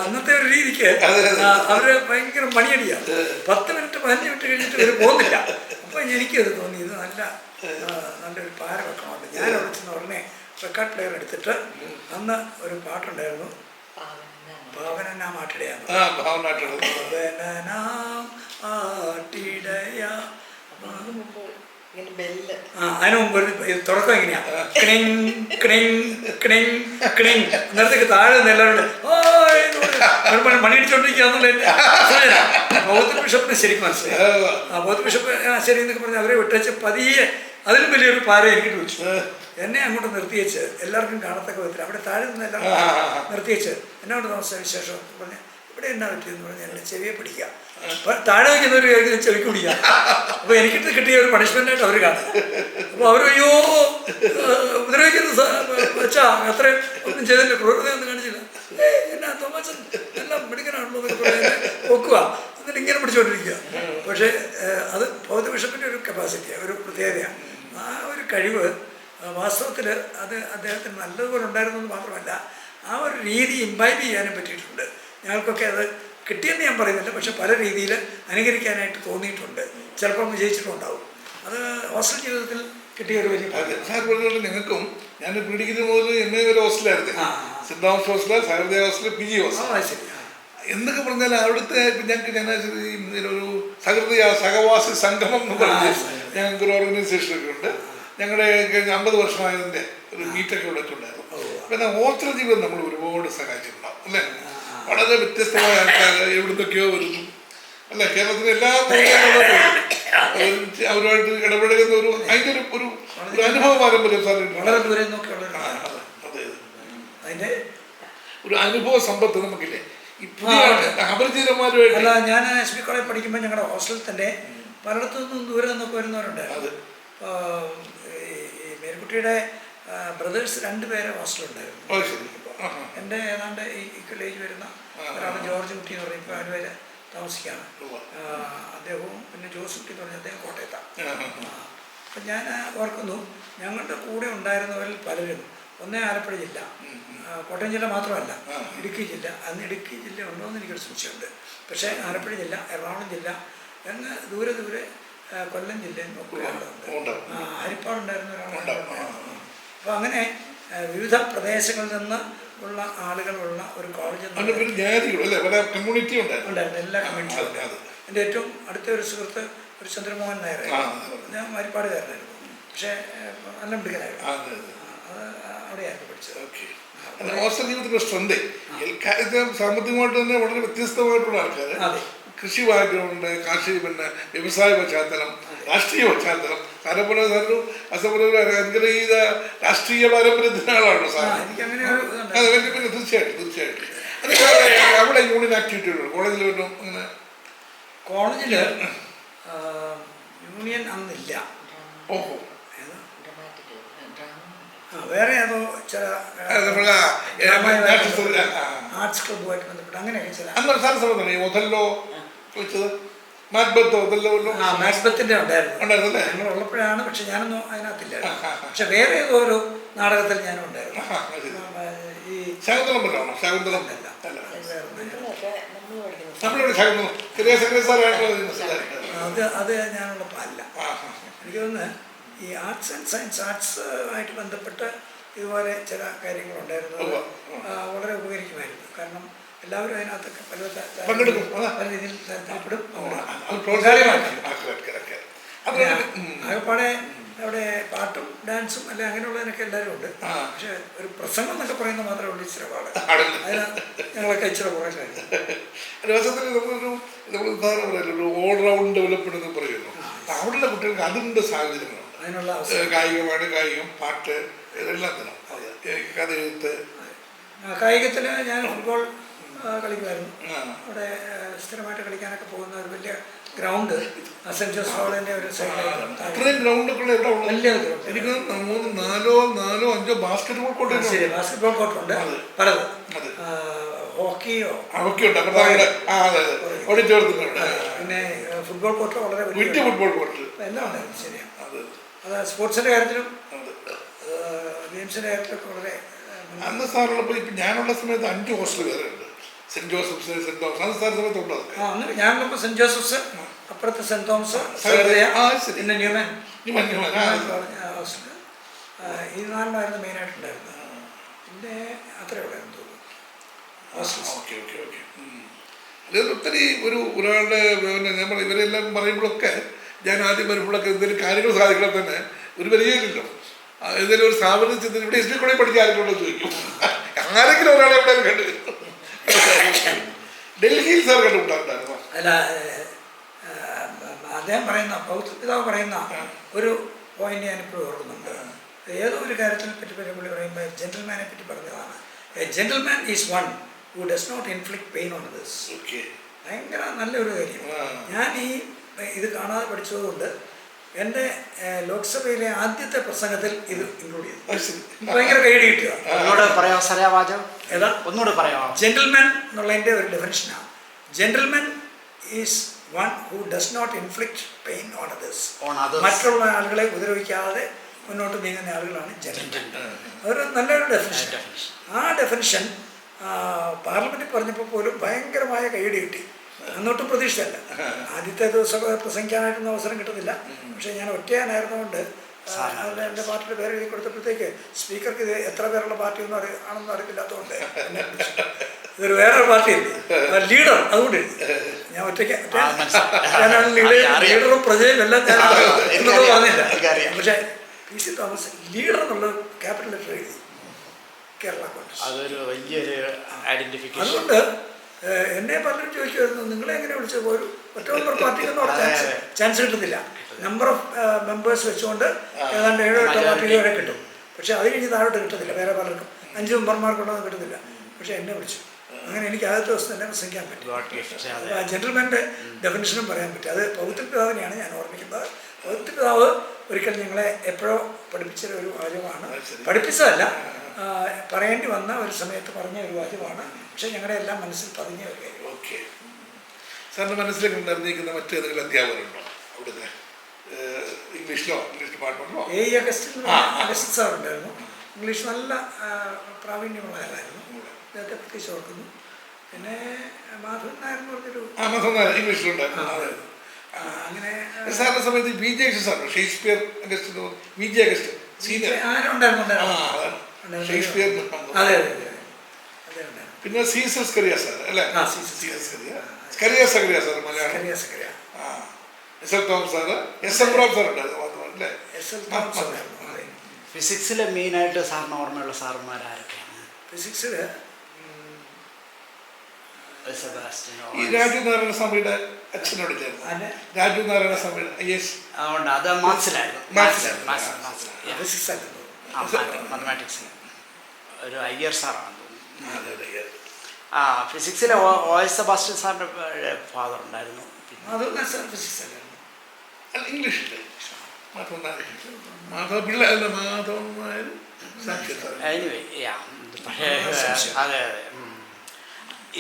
അന്നത്തെ ഒരു രീതിക്ക് അവർ ഭയങ്കര മണിയടിയാണ്. 10 മിനിറ്റ് 15 മിനിറ്റ് കഴിഞ്ഞിട്ട് ഇവർ പോകുന്നില്ല. അപ്പോൾ എനിക്കത് തോന്നി, ഇത് നല്ലൊരു പാര വെക്കണമുണ്ട്. ഞാൻ അവിടെ ചെന്ന് ഉടനെ റെക്കോർഡ് പ്ലെയർ എടുത്തിട്ട് അന്ന് ഒരു പാട്ടുണ്ടായിരുന്നു, ഭാവനാം ആട്ടിടയാണ്. അതിന് മുമ്പ് തുടക്കം എങ്ങനെയാ, കിണിങ് കിണിങ് കിണിങ് കിണിങ് നേരത്തേക്ക് താഴെ എല്ലാവരും മണിയടിച്ചോണ്ടിരിക്കുകയെന്നുള്ള ബൗദ്ധ ബിഷപ്പിന് ശരിക്കും മനസ്സിലായി. ബൗദ്ധ ബിഷപ്പ് ശരി എന്നൊക്കെ പറഞ്ഞ് അവരെ വിട്ടേച്ച് പതിയെ അതിലും വലിയൊരു പാര എനിക്ക് വെച്ചു. എന്നെ അങ്ങോട്ട് നിർത്തിയേച്ച് എല്ലാവർക്കും കാണത്തക്ക വിധത്തിൽ അവിടെ താഴെ നിന്ന് എല്ലാവരും നിർത്തിയേച്ച് എന്നോട് താമസ വിശേഷം പറഞ്ഞ് ഇവിടെ എന്നാ പറ്റിയെന്ന് പറഞ്ഞ് എന്നെ ചെവിയെ പിടിക്കുക. അപ്പം താഴെ വയ്ക്കുന്നവർ ചെവിക്ക് പിടിക്കുക. അപ്പോൾ എനിക്കിട്ട് കിട്ടിയ ഒരു പണിഷ്മെൻ്റായിട്ട് അവർ കാണും. അപ്പോൾ അവർ അയ്യോ ഉപദ്രവിക്കുന്നത് വെച്ചാ അത്രയും ഒന്നും ചെയ്തില്ല, ക്രൂരതയൊന്നും കാണിച്ചില്ല. എന്നാ തോമച്ചൻ എല്ലാം മെഡിക്കനാണല്ലോ എന്നൊക്കെ പറഞ്ഞ് നോക്കുക, എന്നിട്ട് ഇങ്ങനെ പിടിച്ചുകൊണ്ടിരിക്കുക. പക്ഷേ അത് ബൗദ്ധ ബിഷപ്പിൻ്റെ ഒരു കപ്പാസിറ്റിയാണ്, ഒരു പ്രത്യേകതയാണ്. ആ ഒരു കഴിവ് വാസ്തവത്തിൽ അത് അദ്ദേഹത്തിന് നല്ലതുപോലെ ഉണ്ടായിരുന്നു എന്ന് മാത്രമല്ല ആ ഒരു രീതി ഇംബൈബ് ചെയ്യാനും പറ്റിയിട്ടുണ്ട്. ഞങ്ങൾക്കൊക്കെ അത് കിട്ടിയെന്ന് ഞാൻ പറയുന്നില്ല, പക്ഷെ പല രീതിയിൽ അനുകരിക്കാനായിട്ട് തോന്നിയിട്ടുണ്ട്. ചിലപ്പം വിജയിച്ചിട്ടുണ്ടാവും. അത് ഹോസ്റ്റൽ ജീവിതത്തിൽ കിട്ടിയ ഒരു വലിയ സാർ പറഞ്ഞുകൊണ്ട് നിങ്ങൾക്കും ഞാൻ പിടിക്കുന്ന മുതൽ MA വരെ ഹോസ്റ്റലായിരുന്നു. സെന്റ് തോമസ് ഹോസ്റ്റൽ, സഹൃദയ ഹോസ്റ്റൽ, PG ഹോസ്റ്റൽ. ശരി. എന്തൊക്കെ പറഞ്ഞാൽ അവിടുത്തെ ഞങ്ങൾക്ക് ചങ്ങനാശ്ശേരി ഒരു സഹൃദയ സഹവാസി സംഗമം എന്ന് പറഞ്ഞ് ഞങ്ങൾക്കൊരു ഓർഗനൈസേഷനൊക്കെ ഉണ്ട്. ഞങ്ങളുടെ 50 വർഷമായതിൻ്റെ ഒരു മീറ്റൊക്കെ വിളിച്ചിട്ടുണ്ടായിരുന്നു. പിന്നെ ഹോസ്റ്റൽ ജീവിതം നമ്മൾ ഒരുപാട് സഹായിച്ചിട്ടുണ്ടാവും അല്ലേ. വളരെ വ്യത്യസ്തമായ ആൾക്കാർ എവിടുന്നൊക്കെയോ വരുന്നു അല്ല. കേരളത്തിലെ എല്ലാ അവരുമായിട്ട് ഇടപെടുന്ന അതിൻ്റെ ഒരു അനുഭവ പാരമ്പര്യം സാർ വളരെ ദൂരെ നോക്കിയുള്ള അതെ അതിൻ്റെ ഒരു അനുഭവ സമ്പത്ത് നമുക്കില്ലേ ഈ പുതിയ അപരിചിതന്മാരുമായിട്ട്. അല്ല, ഞാൻ എസ് ബി കോളേജ് പഠിക്കുമ്പോൾ ഞങ്ങളുടെ ഹോസ്റ്റലിൽ തന്നെ പലയിടത്തു നിന്നും ദൂരെ നിന്നൊക്കെ വരുന്നവരുണ്ടായിരുന്നു. ഈ മേരിക്കുട്ടിയുടെ ബ്രദേഴ്സ് 2 പേരെ ഹോസ്റ്റലുണ്ടായിരുന്നു. എൻ്റെ ഏതാണ്ട് ഈ കോളേജ് വരുന്ന ഒരാൾ ജോർജ് കുട്ടി എന്ന് പറഞ്ഞാൽ ഇപ്പോൾ അവര് താമസിക്കുകയാണ്. അദ്ദേഹവും പിന്നെ ജോസ് കുട്ടി എന്ന് പറഞ്ഞാൽ അദ്ദേഹം കോട്ടയത്താണ്. അപ്പം ഞാൻ ഓർക്കുന്നു, ഞങ്ങളുടെ കൂടെ ഉണ്ടായിരുന്നവരിൽ പലരും ഒന്നേ ആലപ്പുഴ ജില്ല, കോട്ടയം ജില്ല മാത്രമല്ല, ഇടുക്കി ജില്ല. അന്ന് ഇടുക്കി ജില്ല ഉണ്ടോ എന്ന് എനിക്കൊരു സംശയമുണ്ട്. പക്ഷേ ആലപ്പുഴ ജില്ല, എറണാകുളം ജില്ല, അങ്ങ് ദൂരെ ദൂരെ കൊല്ലം ജില്ലയിൽ ഒക്കെ ആളുണ്ട്. ഹരിപ്പാടുണ്ടായിരുന്ന ഒരാളുണ്ടായിരുന്നു. അപ്പോൾ അങ്ങനെ വിവിധ പ്രദേശങ്ങളിൽ നിന്ന് ഉള്ള ആളുകളുള്ള ഒരു കോളേജ് ഉണ്ടായിരുന്നു. എല്ലാ കമ്മ്യൂണിറ്റിയും ഉണ്ടായിരുന്നു. എൻ്റെ ഏറ്റവും അടുത്ത ഒരു സുഹൃത്ത് ഒരു ചന്ദ്രമോഹൻ നായരായിരുന്നു. ഞാൻ ഹരിപ്പാടുകാരനായിരുന്നു. പക്ഷേ നല്ല മിടുക്കനായിരുന്നു. അവിടെയായിരുന്നു പഠിച്ചത്. ഹോസ്റ്റൽ ജീവിതത്തിൻ്റെ സ്ട്രെങ്ത് സാമ്പത്തികമായിട്ട് തന്നെ വളരെ വ്യത്യസ്തമായിട്ടുള്ള ആൾക്കാർ, കൃഷി ബാക്ക്ഗ്രൗണ്ട്, കാർഷിക പിന്നെ വ്യവസായ പശ്ചാത്തലം, രാഷ്ട്രീയ പശ്ചാത്തലം, സാരപോലെ സാറൊരു അസംപോലെ അനുഗ്രഹീത രാഷ്ട്രീയ പാരമ്പര്യത്തിൻ്റെ ആളാണല്ലോ സാർ. അതെ, പിന്നെ തീർച്ചയായിട്ടും അവിടെ യൂണിയൻ ആക്ടിവിറ്റികൾ കോളേജിൽ വരും. അങ്ങനെ കോളേജിൽ യൂണിയൻ അന്നില്ല. ഓഹോ, വേറെ ഏതോ ചില ആർട്സ് ക്ലബുമായിട്ട് ബന്ധപ്പെട്ട് അങ്ങനെയൊക്കെ ചില ഒതല്ലോ വെച്ചത് മാക്ബത്തിന്റെ ഉണ്ടായിരുന്നു. ഞങ്ങൾ ഉള്ളപ്പോഴാണ്. പക്ഷെ ഞാനൊന്നും അതിനകത്തില്ല. പക്ഷെ വേറെ ഏതോ ഒരു നാടകത്തിൽ ഞാനും ഉണ്ടായിരുന്നു. ഈ ശകുന്തളം ശകുന്തളം അത് ഞാനുള്ളപ്പോൾ അല്ല. എനിക്ക് തോന്നുന്നു ഈ ആർട്സ് ആൻഡ് സയൻസ്, ആർട്സ് ആയിട്ട് ബന്ധപ്പെട്ട് ഇതുപോലെ ചില കാര്യങ്ങളുണ്ടായിരുന്നു. വളരെ ഉപകരിക്കുമായിരുന്നു. കാരണം എല്ലാവരും അതിനകത്തൊക്കെ പല രീതിയിൽ താല്പര്യപ്പെടും. ആകെപ്പാടെ അവിടെ പാട്ടും ഡാൻസും അല്ലെ അങ്ങനെയുള്ളതിനൊക്കെ എല്ലാവരും ഉണ്ട്. പക്ഷെ ഒരു പ്രസംഗം എന്നൊക്കെ പറയുന്നത് മാത്രമേ ഉള്ളൂ ഇച്ചിരി പാട്. അതിന് ഞങ്ങളൊക്കെ ഇച്ചിരി കുറേ കാര്യം ഒരു ഓൾറൗണ്ട് ഡെവലപ്മെന്റ് എന്ന് പറയുന്നു. അവിടെയുള്ള കുട്ടികൾക്ക് അതിൻ്റെ സാഹചര്യങ്ങളുണ്ട്. അതിനുള്ള കായികമാണ്, കായികം, പാട്ട്, എല്ലാത്തിനും കഥയെഴുത്ത്. കായികത്തിൽ ഞാൻ ഫുട്ബോൾ കളിക്കുമായിരുന്നു. അവിടെ സ്ഥിരമായിട്ട് കളിക്കാനൊക്കെ പോകുന്ന ഒരു വലിയ ഗ്രൗണ്ട് സെൻറ്റ് ജോസഫ് കോളേജിൻ്റെ ഒരു സൈഡിലായിരുന്നു. അത്രയും ഗ്രൗണ്ടൊക്കെ എവിടെ ഉള്ളത്? വലിയ എനിക്ക് 3, 4, 5 ബാസ്കറ്റ്ബോൾ കോർട്ട്. ശരി, ബാസ്കറ്റ്ബോൾ കോർട്ടുണ്ട് പലത്. ഹോക്കിയോ ഹോക്കിയുണ്ട് ഓഡിറ്റോറിയത്തിലുണ്ട്. പിന്നെ ഫുട്ബോൾ കോർട്ട് വളരെ വലിയ ഫുട്ബോൾ കോർട്ട് എല്ലാം ഉണ്ടായിരുന്നു. ശരിയാണ്. അത് സ്പോർട്സിൻ്റെ കാര്യത്തിലും ഗെയിംസിൻ്റെ കാര്യത്തിലൊക്കെ വളരെ. അന്ന് സാറുള്ളപ്പോൾ ഇപ്പം ഞാനുള്ള സമയത്ത് 5 ഹോസ്റ്റൽ വേറെ ഉണ്ട്. Saint Joseph's, Saint Thomas. അന്ന് സാർ സമയത്ത് ഉള്ളത് അങ്ങനെ ഞാനുള്ളപ്പോൾ സെൻറ്റ് ജോസഫ്സ്, അപ്പുറത്ത് സെൻറ്റ് തോമസ്, പിന്നെ ന്യൂമാൻ ഹോസ്റ്റൽ. ഈ 4 മെയിനായിട്ടുണ്ടായിരുന്നത്. പിന്നെ അത്രേ ഉള്ളായിരുന്നു തോന്നുന്നു. ഒത്തിരി ഒരാളുടെ ഞാൻ പറയും ഇവരെല്ലാം പറയുമ്പോഴൊക്കെ ഞാൻ ആദ്യം വരുമ്പോഴൊക്കെ എന്തെങ്കിലും കാര്യങ്ങൾ സാധിക്കണം തന്നെ ഒരു പരിചയമില്ലല്ലോ. ഏതെങ്കിലും ഒരു സ്ഥാപനം ചെന്ന് ഇവിടെ എസ് ബി കോളേജ് പഠിക്കാൻ ആരെങ്കിലും ചോദിക്കും. ആരെങ്കിലും ഒരാളെ എവിടെ കണ്ടുവരും. ഡൽഹിയിൽ സാർ കണ്ടുപിട്ടാറുണ്ടായിരുന്നോ? അല്ല, അദ്ദേഹം പറയുന്ന പൗത്രപിതാവ് പറയുന്ന ഒരു പോയിന്റ് ഞാനിപ്പോഴും ഓർക്കുന്നുണ്ട്. ഏതോ ഒരു കാര്യത്തിനെ പറ്റി പുള്ളി പറയുമ്പോൾ ജെന്റിൽമാനെ പറ്റി പറഞ്ഞതാണ്. A gentleman is one who does not inflict pain on others. ഭയങ്കര നല്ലൊരു കാര്യം. ഞാൻ ഇത് കാണാതെ പഠിച്ചതുകൊണ്ട് എൻ്റെ ലോക്സഭയിലെ ആദ്യത്തെ പ്രസംഗത്തിൽ ഇത് ഇൻക്ലൂഡ് ചെയ്തു. ഭയങ്കര കൈയടി കിട്ടുക. ഒന്നുകൂടെ പറയാമോ? ജെന്റിൽമാൻ എന്നുള്ളതിൻ്റെ ഒരു ഡെഫിനിഷനാണ്. Gentleman is one who does not inflict pain on others. മറ്റുള്ള ആളുകളെ ഉപദ്രവിക്കാതെ മുന്നോട്ട് നീങ്ങുന്ന ആളുകളാണ് ജെന്റിൽമാൻ. അതൊരു നല്ലൊരു ഡെഫിനിഷൻ. ആ ഡെഫിനിഷൻ പാർലമെൻറ്റിൽ പറഞ്ഞപ്പോൾ പോലും ഭയങ്കരമായ കൈയടി കിട്ടി. അന്നൊട്ടും പ്രതീക്ഷയല്ല. ആദ്യത്തെ ദിവസം പ്രസംഗിക്കാനായിട്ടൊന്നും അവസരം കിട്ടുന്നില്ല. പക്ഷേ ഞാൻ ഒറ്റയാനായിരുന്നുകൊണ്ട് എൻ്റെ പാർട്ടിയുടെ പേര് എഴുതി കൊടുത്തപ്പോഴത്തേക്ക് സ്പീക്കർക്ക് ഇത് എത്ര പേരുള്ള പാർട്ടി ഒന്നും ആണെന്ന് അറിയില്ലാത്തതുകൊണ്ട് ഇതൊരു വേറൊരു പാർട്ടിയല്ലേ, ലീഡർ, അതുകൊണ്ട് ഞാൻ ഞാനാണ് ലീഡറും പ്രജയും എല്ലാം ഞാൻ പറഞ്ഞില്ല. പക്ഷേ പി സി തോമസ് ലീഡർ എന്നുള്ള ക്യാപിറ്റൽ ലെറ്റർ എഴുതി കേരള കോൺഗ്രസ്. അതൊരു വലിയൊരു ഐഡന്റിഫിക്കേഷൻ. അതുകൊണ്ട് എന്നെ പലരും ചോദിക്കുമായിരുന്നു നിങ്ങളെ എങ്ങനെ വിളിച്ചത് ഒരു ഒറ്റ നമ്പർ പാർട്ടിക്കൊന്നും അവിടെ ചാൻസ് കിട്ടുന്നില്ല. നമ്പർ ഓഫ് മെമ്പേഴ്സ് വെച്ചുകൊണ്ട് ഏതാണ്ട് 7-8 പാർട്ടികൾ വരെ കിട്ടും. പക്ഷേ അത് കഴിഞ്ഞ് താഴോട്ട് കിട്ടുന്നില്ല. വേറെ പലർക്കും 5 മെമ്പർമാർക്കുള്ളതൊന്നും കിട്ടുന്നില്ല. പക്ഷേ എന്നെ വിളിച്ചു. അങ്ങനെ എനിക്ക് ആദ്യത്തെ ദിവസം തന്നെ പ്രസംഗിക്കാൻ പറ്റും. ആ ജെന്റിൽമാൻ്റെ ഡെഫിനിഷനും പറയാൻ പറ്റും. അത് പൗത്രപിതാവിനെയാണ് ഞാൻ ഓർമ്മിക്കുന്നത്. പൗത്രപിതാവ് ഒരിക്കൽ ഞങ്ങളെ എപ്പോഴോ പഠിപ്പിച്ച ഒരു വാചകമാണ്. പഠിപ്പിച്ചതല്ല, പറയേണ്ടി വന്ന ഒരു സമയത്ത് പറഞ്ഞ ഒരു വാചകമാണ്. പക്ഷേ ഞങ്ങളുടെ എല്ലാം മനസ്സിൽ പതിഞ്ഞ ഒരു കാര്യം. ഓക്കെ. സാറിൻ്റെ മനസ്സിലേക്ക് നിറഞ്ഞിരിക്കുന്ന മറ്റേതെങ്കിലും അധ്യാപകരുണ്ടോ അവിടുത്തെ? ഇംഗ്ലീഷ് ഡിപ്പാർട്ട്മെൻറ്റിലോ? അഗസ്റ്റിൻ സാറുണ്ടായിരുന്നു. ഇംഗ്ലീഷ് നല്ല പ്രാവീണ്യമുള്ള ആളായിരുന്നു. ഇതൊക്കെ പ്രത്യേകിച്ച് ഓർക്കുന്നു. പിന്നെ മാധവൻ നായർ എന്ന് പറഞ്ഞൊരു ഇംഗ്ലീഷിലുണ്ടായിരുന്നു. അങ്ങനെ സാറിൻ്റെ സമയത്ത് V J Augustine sir, Shakespeare Augustine, V J Augustine senior Shakespeare. അതെ അതെ അതെ അതെ ഉണ്ടായിരുന്നു. പിന്നെ സീസർ സ്കറിയ സാർ അല്ലേ? Scaria sir Malayalam. S L Thomas sir, S M Ram sir ഉണ്ടായിരുന്നു അല്ലേ? ഫിസിക്സിൽ മെയിനായിട്ട് സാറിന് ഓർമ്മയുള്ള സാറുമാരാരൊക്കെയാണ്? ഫിസിക്സിൽ ഈ രാജു നാരായണ സ്വാമിയുടെ അച്ഛനോട് ചേർന്നു. രാജു നാരായണ സ്വാമിയുടെ IAS. അതുകൊണ്ട് അത് മാത്സിലായിരുന്നു. മാത്തമാറ്റിക്സ് ഒരു അയ്യർ സാറാണ് തോന്നുന്നു. ആ ഫിസിക്സിലെ OS സെബാസ്റ്റ്യൻ സാറിൻ്റെ ഫാദർ ഉണ്ടായിരുന്നു. ഇംഗ്ലീഷിൽ മാധവ പിള്ള അല്ല, മാധവൻ നായർ എനിവേ പക്ഷേ അതെ അതെ.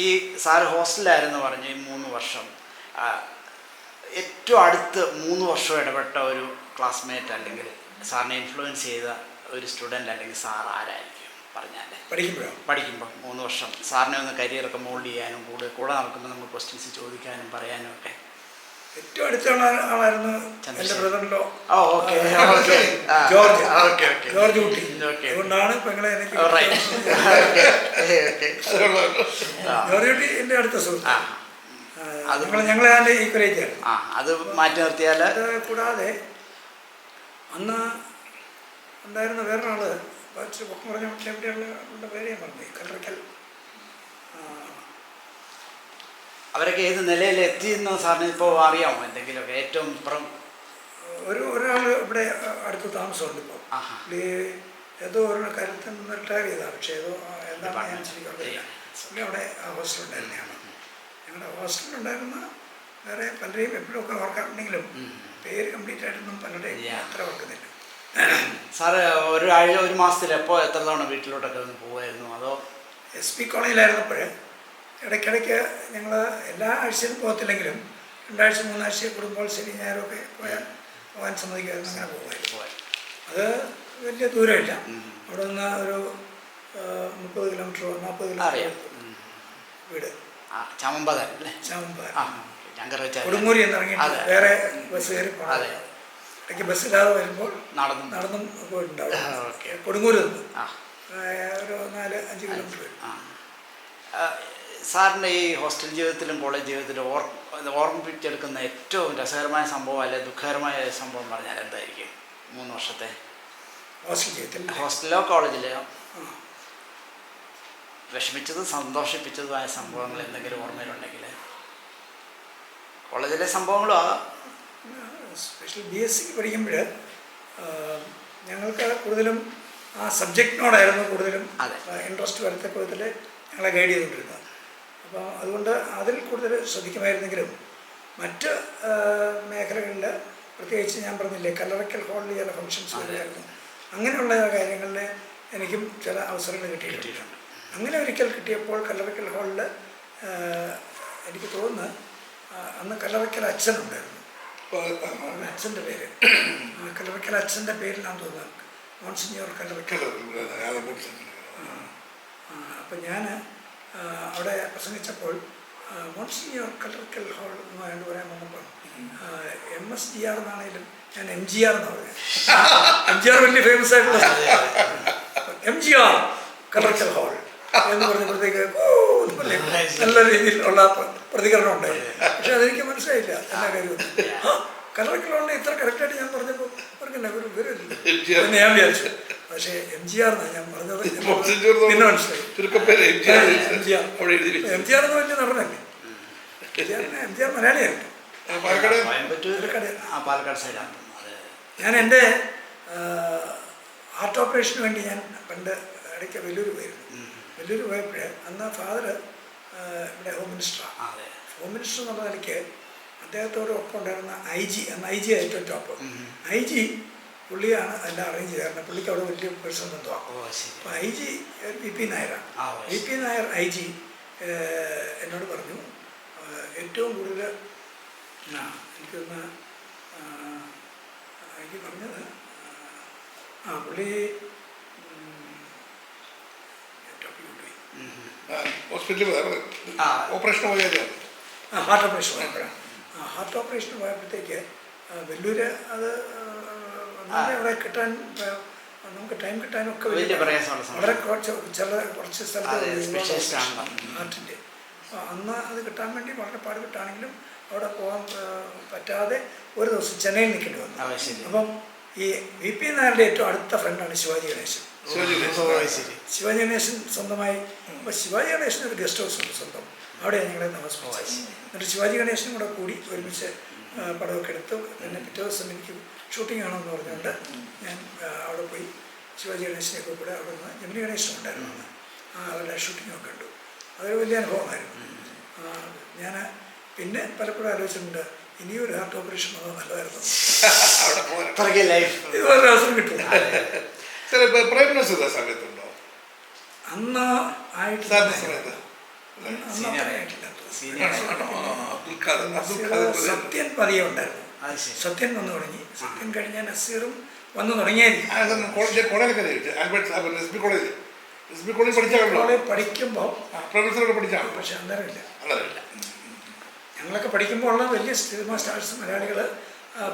ഈ സാറ് ഹോസ്റ്റലിലായിരുന്നു പറഞ്ഞ് 3 വർഷം. ഏറ്റവും അടുത്ത് 3 വർഷം ഇടപെട്ട ഒരു ക്ലാസ്മേറ്റ് അല്ലെങ്കിൽ സാറിനെ ഇൻഫ്ലുവൻസ് ചെയ്ത ഒരു സ്റ്റുഡൻ്റ് അല്ലെങ്കിൽ സാർ ആരായിരിക്കും പറഞ്ഞാൽ? പഠിക്കുമ്പോൾ 3 വർഷം സാറിനെ ഒന്ന് കരിയറൊക്കെ മോൾഡ് ചെയ്യാനും കൂടെ നടക്കുമ്പോൾ നമുക്ക് ക്വസ്റ്റ്യൻസ് ചോദിക്കാനും പറയാനും ഒക്കെ ഏറ്റവും അടുത്തുള്ള ആളായിരുന്നു എൻ്റെ ബ്രദറിലോ ജോർജ് കുട്ടി. അതുകൊണ്ടാണ് പെങ്ങളെ എനിക്ക് ജോർജ് കുട്ടി എൻ്റെ അടുത്ത സുഹൃത്ത്. ഞങ്ങളെ അതിൻ്റെ ഈക്വലേജ് ആയിരുന്നു. അത് മാറ്റി നിർത്തിയാൽ അത് കൂടാതെ അന്ന് ഉണ്ടായിരുന്ന വേറൊരാള് പൊക്കം പറഞ്ഞ എവിടെയുള്ള പേര് ഞാൻ പറഞ്ഞു, കല്ലറയ്ക്കൽ. അവരൊക്കെ ഏത് നിലയിൽ എത്തിയെന്ന് സാറിന് ഇപ്പോൾ അറിയാമോ എന്തെങ്കിലുമൊക്കെ? ഏറ്റവും ഒരാൾ ഇവിടെ അടുത്ത് താമസമുണ്ട് ഇപ്പോൾ. ഏതോ ഒരു കാര്യത്തിൽ നിന്ന് റിട്ടയർ ചെയ്താണ്. പക്ഷേ ഏതോ എന്താണ് ഞാൻ ശരിക്കും അവിടെ ആ ഹോസ്റ്റലുണ്ടായിരുന്നതാണ്. ഞങ്ങളുടെ ഹോസ്റ്റലുണ്ടായിരുന്ന വേറെ പലരെയും എപ്പോഴൊക്കെ ഓർക്കാറുണ്ടെങ്കിലും പേര് കംപ്ലീറ്റ് ആയിട്ടൊന്നും പലരുടെയും അത്ര ഓർക്കുന്നില്ല. സാറ് ഒരു മാസത്തിൽ എത്ര തവണ വീട്ടിലോട്ടൊക്കെ ഒന്ന് പോകുമായിരുന്നു? അതോ SP കോളേജിലായിരുന്നപ്പോൾ ഇടയ്ക്കിടയ്ക്ക് ഞങ്ങൾ എല്ലാ ആഴ്ചയിലും പോകത്തില്ലെങ്കിലും 2 ആഴ്ച 3 ആഴ്ച കൂടുമ്പോൾ ശരി ഞായറൊക്കെ പോകാൻ സമ്മതിക്കുമായിരുന്നു. അങ്ങനെ പോകുമായിരുന്നു. അത് വലിയ ദൂരമില്ല. അവിടെ നിന്ന് ഒരു 30 കിലോമീറ്ററോ 40 കിലോമീറ്റർ വീട്. ചാമമ്പാറ കൊടുങ്ങൂരി എന്നിറങ്ങിയിട്ട് വേറെ ബസ് കയറി പോകണം. ഇടയ്ക്ക് ബസ്സില്ലാതെ വരുമ്പോൾ നടന്നും പോയിട്ടുണ്ടാവും. കൊടുങ്ങൂര് നിന്ന് ഒരു 4-5 കിലോമീറ്റർ വരും. സാറിൻ്റെ ഈ ഹോസ്റ്റൽ ജീവിതത്തിലും കോളേജ് ജീവിതത്തിലും ഓർമ്മിപ്പിച്ചെടുക്കുന്ന ഏറ്റവും രസകരമായ സംഭവം അല്ലെങ്കിൽ ദുഃഖകരമായ സംഭവം പറഞ്ഞാൽ എന്തായിരിക്കും? 3 വർഷത്തെ ഹോസ്റ്റൽ ജീവിതത്തിൽ ഹോസ്റ്റലിലോ കോളേജിലെയോ വിഷമിച്ചതും സന്തോഷിപ്പിച്ചതുമായ സംഭവങ്ങൾ എന്തെങ്കിലും ഓർമ്മയിലുണ്ടെങ്കിൽ? കോളേജിലെ സംഭവങ്ങളും ആകാം. സ്പെഷ്യൽ BSc പഠിക്കുമ്പോൾ ഞങ്ങൾക്ക് കൂടുതലും ആ സബ്ജക്റ്റിനോടായിരുന്നു കൂടുതലും ഇൻട്രസ്റ്റ് വരത്തക്ക വിധത്തിൽ ഞങ്ങളെ ഗൈഡ് ചെയ്തുകൊണ്ടിരുന്നത്. അപ്പോൾ അതുകൊണ്ട് അതിൽ കൂടുതൽ ശ്രദ്ധിക്കുമായിരുന്നെങ്കിലും മറ്റ് മേഖലകളിൽ പ്രത്യേകിച്ച് ഞാൻ പറഞ്ഞില്ലേ കല്ലറയ്ക്കൽ ഹാളിൽ ചില ഫങ്ഷൻസ് വരുമായിരുന്നു. അങ്ങനെയുള്ള കാര്യങ്ങളിൽ എനിക്കും ചില അവസരങ്ങൾ കിട്ടിയിട്ടുണ്ട്. അങ്ങനെ ഒരിക്കൽ കിട്ടിയപ്പോൾ കല്ലറയ്ക്കൽ ഹാളിൽ എനിക്ക് തോന്നുന്നു അന്ന് കല്ലറയ്ക്കൽ അച്ഛനുണ്ടായിരുന്നു. അച്ഛൻ്റെ പേര് കല്ലറയ്ക്കൽ അച്ഛൻ്റെ പേരിലാണെന്ന് തോന്നുന്നത് മോൺസിഞ്ഞോർ കല്ലറയ്ക്കൽ. അപ്പം ഞാൻ അവിടെ പ്രസംഗിച്ചപ്പോൾ മോൺസിഞ്ഞോർ കല്ലറയ്ക്കൽ ഹാൾ എന്ന് പറയാൻ വന്നപ്പോൾ MSGR എന്നാണെങ്കിലും ഞാൻ MGR എന്ന് പറഞ്ഞു. MGR വലിയ ഫേമസ് ആയിട്ടുള്ള MGR കല്ലറയ്ക്കൽ ഹാൾ എന്ന് പറഞ്ഞപ്പോഴത്തേക്ക് നല്ല രീതിയിലുള്ള പ്രതികരണം ഉണ്ടായി. പക്ഷെ അതെനിക്ക് മനസ്സിലായില്ല എല്ലാ കാര്യവും. കല്ലറയ്ക്കൽ ഹാളിനെ ഇത്ര കറക്റ്റായിട്ട് ഞാൻ പറഞ്ഞപ്പോൾ അവർക്കെന്നെ ഒരു വിവരമില്ല എന്ന് ഞാൻ വിചാരിച്ചു. പക്ഷേ MGR എന്നാണ് ഞാൻ പറഞ്ഞത്. പിന്നെ മനസ്സിലായി ചുരുക്കപ്പേര് MGR. അവിടെ എഴുതി വെച്ചു. MGR എന്ന് വലിയ നടനല്ലേ. MGR മലയാളിയാണ്. പാലക്കാട് പാലക്കാട് സൈഡാണ്. ഞാൻ എൻ്റെ ഹാർട്ട് ഓപ്പറേഷന് വേണ്ടി ഞാൻ പണ്ട് ഇടയ്ക്ക് വെല്ലൂർ പോയിരുന്നു. വെല്ലൂർ പോയപ്പോൾ അന്ന് ഫാദർ ഇവിടെ ഹോം മിനിസ്റ്ററാണ്. ഹോം മിനിസ്റ്റർ എന്നുള്ള നിലയ്ക്ക് അദ്ദേഹത്തോട് ഒപ്പം ഉണ്ടായിരുന്ന IG, അന്ന് IG ഏറ്റവും ടോപ്പ് IG പുള്ളിയാണ് എല്ലാം അറേഞ്ച് ചെയ്തത്. കാരണം പുള്ളിക്ക് അവിടെ വലിയ പേഴ്സൺ ബന്ധമാണ്. അപ്പോൾ IG VP നായരാണ്. VP നായർ IG എന്നോട് പറഞ്ഞു ഏറ്റവും കൂടുതൽ എനിക്കൊന്ന് എനിക്ക് പറഞ്ഞത് പുള്ളി ഹോസ്പിറ്റലിൽ ഓപ്പറേഷൻ പോയത് ഹാർട്ട് ഓപ്പറേഷൻ പോയപ്പോഴാണ്. ഹാർട്ട് ഓപ്പറേഷൻ പോയപ്പോഴത്തേക്ക് വെല്ലൂര് അത് അവിടെ കിട്ടാൻ നമുക്ക് ടൈം കിട്ടാനൊക്കെ വളരെ കുറച്ച് സ്ഥലത്ത് ഹാർട്ടിൻ്റെ. അപ്പോൾ അന്ന് അത് കിട്ടാൻ വേണ്ടി വളരെ പാട് കിട്ടാണെങ്കിലും അവിടെ പോകാൻ പറ്റാതെ ഒരു ദിവസം ചെന്നൈയിൽ നിൽക്കേണ്ടി വന്നു. അപ്പം ഈ VP നായരുടെ ഏറ്റവും അടുത്ത ഫ്രണ്ടാണ് ശിവാജി ഗണേശൻ. ശിവാജി ഗണേശൻ സ്വന്തമായി. അപ്പോൾ ശിവാജി ഗണേശന് ഒരു ഗസ്റ്റ് ഹൗസ് ഉണ്ട് സ്വന്തം. അവിടെയാണ് ഞങ്ങളെ താമസിപ്പിച്ചത്. എന്നിട്ട് ശിവാജി ഗണേശനും കൂടെ കൂടി ഒരുമിച്ച് പടമൊക്കെ എടുത്തു. പിന്നെ പിറ്റേ ദിവസം എനിക്ക് ഷൂട്ടിംഗ് ആണെന്ന് പറഞ്ഞുകൊണ്ട് ഞാൻ അവിടെ പോയി ശിവാജി ഗണേശനെയൊക്കെ കൂടെ അവിടെ നിന്ന് ജമിനി ഗണേശനും ഉണ്ടായിരുന്നു. അവരുടെ ഷൂട്ടിങ്ങൊക്കെ കണ്ടു. അതൊരു വലിയ അനുഭവമായിരുന്നു. ഞാൻ പിന്നെ പലപ്പോഴും ആലോചിച്ചിട്ടുണ്ട് ഇനിയൊരു ഹാർട്ട് ഓപ്പറേഷൻ വന്നത് നല്ലതായിരുന്നു. ഇതുപോലെ അവസരം കിട്ടും. സമയത്തുണ്ടോ അന്ന് ആയിട്ടില്ല. സത്യൻ പതിയെ ഉണ്ടായിരുന്നു. സത്യൻ വന്നു തുടങ്ങി. സത്യൻ കഴിഞ്ഞാൽ നസീറും വന്നു തുടങ്ങിയായിരിക്കും. പഠിക്കുമ്പോൾ പക്ഷെ അന്നേരമില്ല. ഞങ്ങളൊക്കെ പഠിക്കുമ്പോൾ ഉള്ള വലിയ സിനിമ സ്റ്റാർസ് മലയാളികൾ.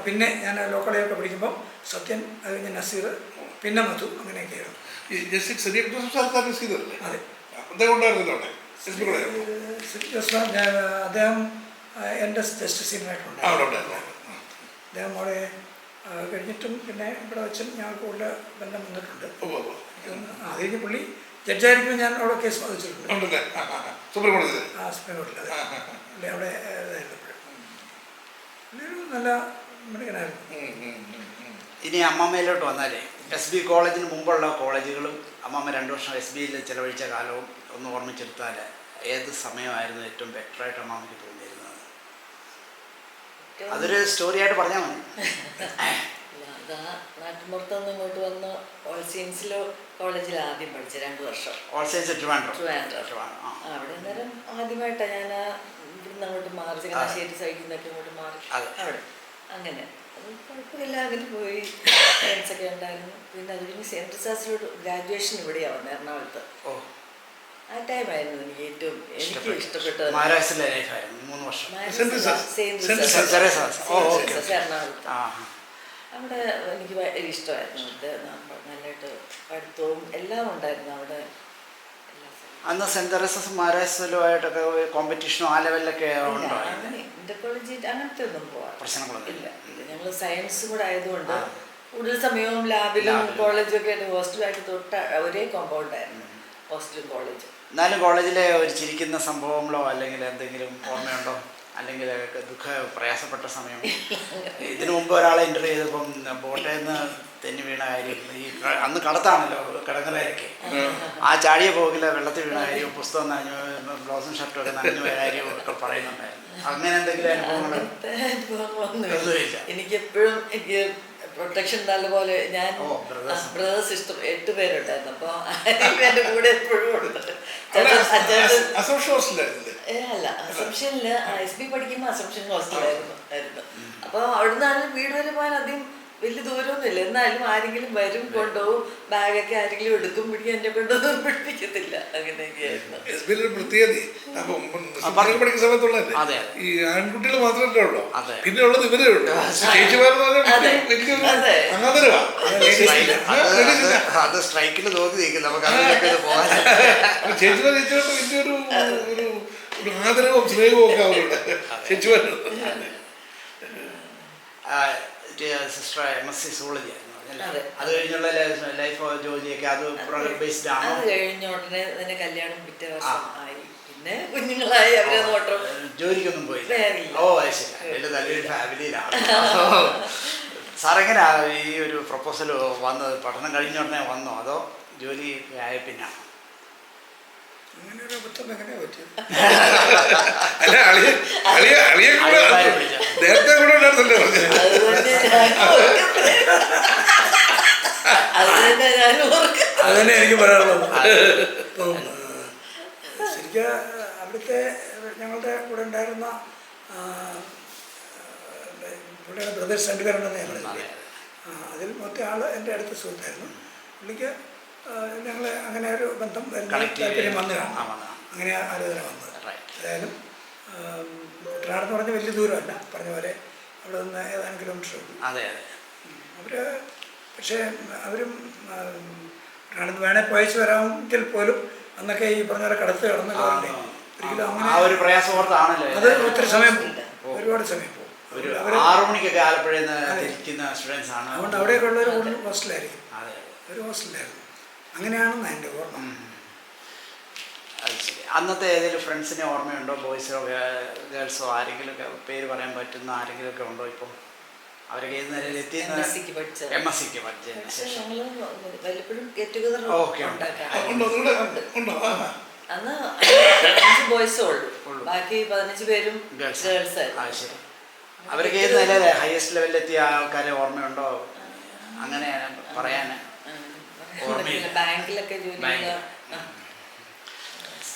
പിന്നെ ഞാൻ ലോ കോളേജൊക്കെ പഠിക്കുമ്പോൾ സത്യൻ, അത് കഴിഞ്ഞ് നസീർ, പിന്നെ മധു, അങ്ങനെയൊക്കെയായിരുന്നു. അതെ. അദ്ദേഹം എൻ്റെ ജസ്റ്റ് സീനിയറായിട്ടുണ്ട്. അദ്ദേഹം അവിടെ കഴിഞ്ഞിട്ടും പിന്നെ ഇവിടെ വെച്ചും ഞങ്ങൾക്ക് കൂടുതൽ ബന്ധം വന്നിട്ടുണ്ട്. അത് കഴിഞ്ഞ് പുള്ളി ജഡ്ജായിരിക്കുമ്പോൾ ഞാൻ അവിടെ കേസ് വാദിച്ചിട്ടുണ്ട്. സുപ്രീം കോടതിയിൽ പുള്ളി അവിടെ ഇതായിരുന്നപ്പോഴും പുള്ളിയൊരു നല്ല മിടുക്കനായിരുന്നു. ഇനി അമ്മമ്മയിലോട്ട് വന്നാലേ SB കോളേജിന് മുമ്പുള്ള കോളേജുകളും അമ്മമ്മ 2 വർഷം SBയിൽ ചിലവഴിച്ച കാലവും ഒന്ന് ഓർമ്മിച്ചെടുത്താൽ ഏത് സമയമായിരുന്നു ഏറ്റവും ബെറ്ററായിട്ട് അമ്മമ്മയ്ക്ക് തോന്നിയിരുന്നത്? അതൊരു സ്റ്റോറിയായിട്ട് പറഞ്ഞാൽ മതി. നാട്ടുമ്പുറത്തുനിന്ന് ഇങ്ങോട്ട് വന്ന് ഓൾ സയൻസിലോ കോളേജിൽ ആദ്യം പഠിച്ച 2 വർഷം. All science Trivandrum. അവിടെ നേരം ആദ്യമായിട്ടാണ് ഞാൻ ഇവിടുന്ന് അങ്ങോട്ട് മാറി. ചങ്ങനാശ്ശേരി സൈഡിൽ നിന്നൊക്കെ അങ്ങോട്ട് മാറി അവിടെ. അങ്ങനെ അത് കുഴപ്പമില്ല. അങ്ങനെ പോയി ഫ്രണ്ട്സൊക്കെ ഉണ്ടായിരുന്നു. പിന്നെ അത് കഴിഞ്ഞ് സെൻറ്റ് റിസാസിലോട്ട് ഗ്രാജുവേഷൻ ഇവിടെയാണ് വന്നത്, എറണാകുളത്ത്. ആ ടൈമായിരുന്നു എനിക്ക് ഏറ്റവും ഇഷ്ടപ്പെട്ടത്. എറണാകുളത്ത് അവിടെ എനിക്ക് ഭയങ്കര ഇഷ്ടമായിരുന്നു. അവിടുത്തെ നല്ലതായിട്ട് പഠിത്തവും എല്ലാം ഉണ്ടായിരുന്നു അവിടെ. അന്ന് സെന്റ് തെരേസസ് മാരാസിലുമായിട്ടൊക്കെ കോമ്പറ്റീഷനോ ആ ലെവലിലൊക്കെ ഉണ്ടോ? അങ്ങനെ ഇന്റർ കോളേജ് അങ്ങനത്തെ ഒന്നും പോവാ പ്രശ്നങ്ങളൊന്നുമില്ല. ഞങ്ങൾ സയൻസ് കൂടെ ആയതുകൊണ്ട് കൂടുതൽ സമയവും ലാബിലും കോളേജും ഒക്കെ ആയിട്ട് ഹോസ്റ്റലുമായിട്ട് തൊട്ട് ഒരേ കോമ്പൗണ്ടായിരുന്നു ഹോസ്റ്റലും കോളേജും. എന്നാലും കോളേജിലെ ഒരു ചിരിക്കുന്ന സംഭവങ്ങളോ അല്ലെങ്കിൽ എന്തെങ്കിലും ഓർമ്മയുണ്ടോ? അല്ലെങ്കിൽ പ്രയാസപ്പെട്ട സമയം? ഇതിനു മുമ്പ് ഒരാളെ ഇൻ്റർവ്യൂ ചെയ്തപ്പം ബോട്ടയിൽ നിന്ന് തെന്നി വീണ കാര്യം, ഈ അന്ന് കടത്താണല്ലോ കിടങ്ങറയൊക്കെ, ആ ചാടിയ പോകില്ല വെള്ളത്തിൽ വീണ കാര്യവും പുസ്തകം നനഞ്ഞു ബ്ലൗസും ഷർട്ടും ഒക്കെ നനഞ്ഞു പോയ കാര്യവും ഒക്കെ പറയുന്നുണ്ടായിരുന്നു. അങ്ങനെ എന്തെങ്കിലും അനുഭവങ്ങളൊന്നുമില്ല. എനിക്കെപ്പോഴും എനിക്ക് പ്രൊട്ടക്ഷൻ നല്ലപോലെ. ഞാൻ ബ്രദേഴ്സ് ഇഷ്ടം 8 പേരുണ്ടായിരുന്നു. അപ്പോൾ എൻ്റെ കൂടെ എപ്പോഴും ഉണ്ട്. അല്ല, അസംഷനിൽ SB പഠിക്കുമ്പോൾ അസംഷൻ ഹോസ്റ്റലായിരുന്നു. അപ്പോൾ അവിടുന്ന് വീട് വരെ പോകാൻ അധികം വലിയ ദൂരമൊന്നുമില്ല. എന്നാലും ആരെങ്കിലും വരും, കൊണ്ടുപോകും, ബാഗൊക്കെ ആരെങ്കിലും എടുക്കും, പിടിക്കും. എന്നെ കൊണ്ടൊന്നും പിടിപ്പിക്കത്തില്ല. അങ്ങനെയൊക്കെയായിരുന്നു. പഠിക്കുന്ന സമയത്തുള്ളതല്ലേ ഈ ആൺകുട്ടികൾ മാത്രമല്ലേ ഉള്ളൂ, പിന്നെ ഉള്ളത് ഇവരേ ഉള്ളൂ. അത് സ്ട്രൈക്കിൽ നോക്കി നിൽക്കും നമുക്ക്. ചേച്ചിമാർ ചേച്ചിമാരുടെ വലിയൊരു ഒരു ആദരവും സ്നേഹവും ഒക്കെ അവരുണ്ട് ചേച്ചിമാരുണ്ട്. സിസ്റ്റർ MSc സോളജി ആയിരുന്നു. അതെ. അത് കഴിഞ്ഞുള്ള ലൈഫ് ജോലിയൊക്കെ അത് പ്രൊഡക്റ്റ് ബേസ്ഡ് ആണോ? അത് കഴിഞ്ഞ ഉടനെ തന്നെ കല്യാണം പിറ്റേ വർഷം ആയി. പിന്നെ കുഞ്ഞുങ്ങളായി അവരെ നോട്ടം. ജോലിക്കൊന്നും പോയില്ല. വേറില്ല. ഓ അത് ശരി. വലിയ നല്ലൊരു ഫാമിലിയിലാണ്. സാർ എങ്ങനെയാ ഈ ഒരു പ്രപ്പോസൽ വന്നത്? പഠനം കഴിഞ്ഞ ഉടനെ വന്നോ അതോ ജോലി ആയ പിന്നാണോ? അങ്ങനെ ഒരു അബദ്ധം എങ്ങനെയാ പറ്റിയത്? അല്ല അളിയെ കൂടെ നേരത്തെ കൂടെ ഉണ്ടായിരുന്നല്ലോ പറഞ്ഞത്. അതുതന്നെ ഞാൻ ഓർക്കുന്നു. അത് തന്നെ എനിക്ക് പറയാനുള്ളത്. ഇപ്പം ശരിക്കും അവിടുത്തെ ഞങ്ങളുടെ കൂടെ ഉണ്ടായിരുന്ന പുള്ളിയുടെ ബ്രദേഴ്സ് രണ്ടുപേരുണ്ടെന്ന് ഞാൻ പറഞ്ഞില്ലേ. അതിൽ മൊത്തം ആൾ എൻ്റെ അടുത്ത സുഹൃത്തായിരുന്നു. പുള്ളിക്ക് ഞങ്ങൾ അങ്ങനെ ഒരു ബന്ധം താല്പര്യം വന്നു കാണാം. അങ്ങനെ ആലോചന വന്നത്. ഏതായാലും കുട്ടനാടെന്ന് പറഞ്ഞ വലിയ ദൂരമല്ല, പറഞ്ഞ പോലെ അവിടെ നിന്ന് ഏതാനും കിലോമീറ്റർ ഉള്ളൂ. അതെ. അവർ പക്ഷേ അവരും കുട്ടനാടെന്ന് വേണേൽ പോയച്ച് വരാമെങ്കിൽ പോലും അന്നൊക്കെ ഈ പറഞ്ഞ പോലെ കടത്ത് കടന്ന് ഒരിക്കലും അങ്ങനെ ആ ഒരു പ്രയാസോർത്താണല്ലോ. അത് ഒത്തിരി സമയം പോകും, ഒരുപാട് സമയം പോകും. ഒരു 6 മണിക്കൊക്കെ ആലപ്പുഴയിൽ നിന്ന് തിരിക്കുന്ന സ്റ്റുഡൻസ് ആണ്. അതുകൊണ്ട് അവിടെയൊക്കെ ഉള്ളവർ കൂടുതൽ ഹോസ്റ്റലായിരിക്കും. അതെ, ഒരു ഹോസ്റ്റലായിരുന്നു. അങ്ങനെയാണെന്ന് എൻ്റെ ഓർമ്മ. അത് ശരി. അന്നത്തെ ഏതെങ്കിലും ഫ്രണ്ട്സിനെ ഓർമ്മയുണ്ടോ? ബോയ്സോ ഗേൾസോ ആരെങ്കിലും പേര് പറയാൻ പറ്റുന്ന ആരെങ്കിലും ഒക്കെ ഉണ്ടോ ഇപ്പോൾ? അവരൊക്കെ ഏത് നിലയിൽ എത്തി? MSc ക്ക് പഠിച്ചത്. MSc ക്ക് പഠിച്ചതിന് പക്ഷെ ശേഷം ഞങ്ങൾ വല്ലപ്പോഴും ഗെറ്റ് ടുഗദർ ഓക്കെ ഉണ്ട്. ഉണ്ടോ ഉണ്ടോ? അന്ന് 5 ബോയ്സേ ഉള്ളൂ, ബാക്കി 15 പേരും ഗേൾസ്. ഗേൾസ് ആയിരുന്നു. അത് ശരി. അവരൊക്കെ ഏത് നിലയിൽ ഹയസ്റ്റ് ലെവലിലെത്തിയ ആൾക്കാരെ ഓർമ്മയുണ്ടോ? അങ്ങനെ പറയാൻ ഓർമ്മയില്ല. ബാങ്കിലൊക്കെ ജോലി ചെയ്ത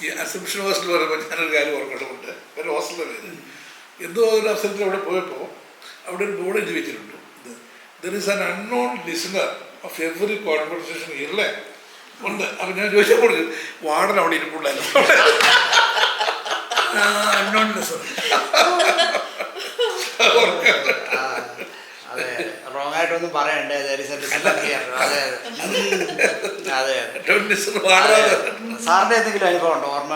ഈ അസംഷൻ ഹോസ്റ്റൽ പറയുമ്പോൾ ഞാനൊരു കാര്യം ഓർമ്മയുണ്ട്. ഒരു ഹോസ്റ്റലിൻ്റെ പേര് എന്തോ ഒരു അവസരത്തിൽ അവിടെ പോയപ്പോൾ അവിടെ ഒരു ബോർഡ് എഴുതി വെച്ചിട്ടുണ്ട്, there is an unknown listener of every conversation ഇയറിലെ ഉണ്ട്. അപ്പം ഞാൻ ചോദിച്ചപ്പോൾ വാർഡൻ അവിടെ ഇരിപ്പുണ്ടായിരുന്നു. അതെ, റോങ് ആയിട്ടൊന്നും പറയണ്ടേ. അതെ. സാറിന്റെ എന്തെങ്കിലും അനുഭവം ഉണ്ടോ ഓർമ്മ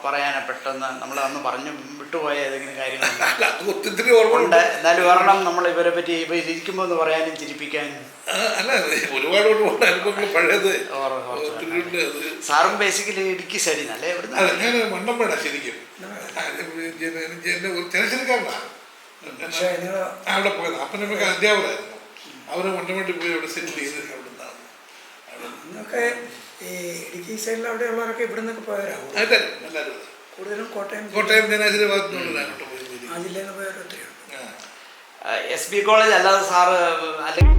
പറയാൻ? പെട്ടെന്ന് നമ്മൾ അന്ന് പറഞ്ഞു വിട്ടുപോയ ഏതെങ്കിലും കാര്യങ്ങളുണ്ട്? എന്നാലും ഒരെണ്ണം നമ്മൾ ഇവരെ പറ്റി ഇപ്പൊ ഇരിക്കുമ്പോ ഒന്ന് പറയാനും ചിരിപ്പിക്കാനും. അല്ല, ഒരുപാട് അനുഭവങ്ങൾ പഴയത്. സാറും ബേസിക്കലി ഇടുക്കി സൈഡിൽ നിന്നല്ലേ? എവിടുന്ന? ഞാൻ മണ്ടമ്പേടാ ശരിക്കും. ചെറുക്കാരനാണ് അവിടെ പോയത്. അപ്പനൊക്കെ അധ്യാപകരായിരുന്നു. അവരെ മണ്ടമ്പേട്ടിൽ പോയി അവിടെ സെറ്റിൽ ചെയ്ത് അവിടെ നിന്നാണ്. അന്നൊക്കെ ഈ ഇടുക്കി സൈഡിൽ അവിടെയുള്ളവരൊക്കെ ഇവിടെ നിന്നൊക്കെ പോയവരാകും. എല്ലാവരും കൂടുതലും കോട്ടയം ചങ്ങനാശ്ശേരി ഭാഗത്തുനിന്നുള്ള അങ്ങോട്ട് പോയി. ആ ജില്ലയിൽ നിന്ന് പോയവർ ഒത്തിരിയുണ്ട്. SB കോളേജ് അല്ലാതെ സാറ് അല്ലെങ്കിൽ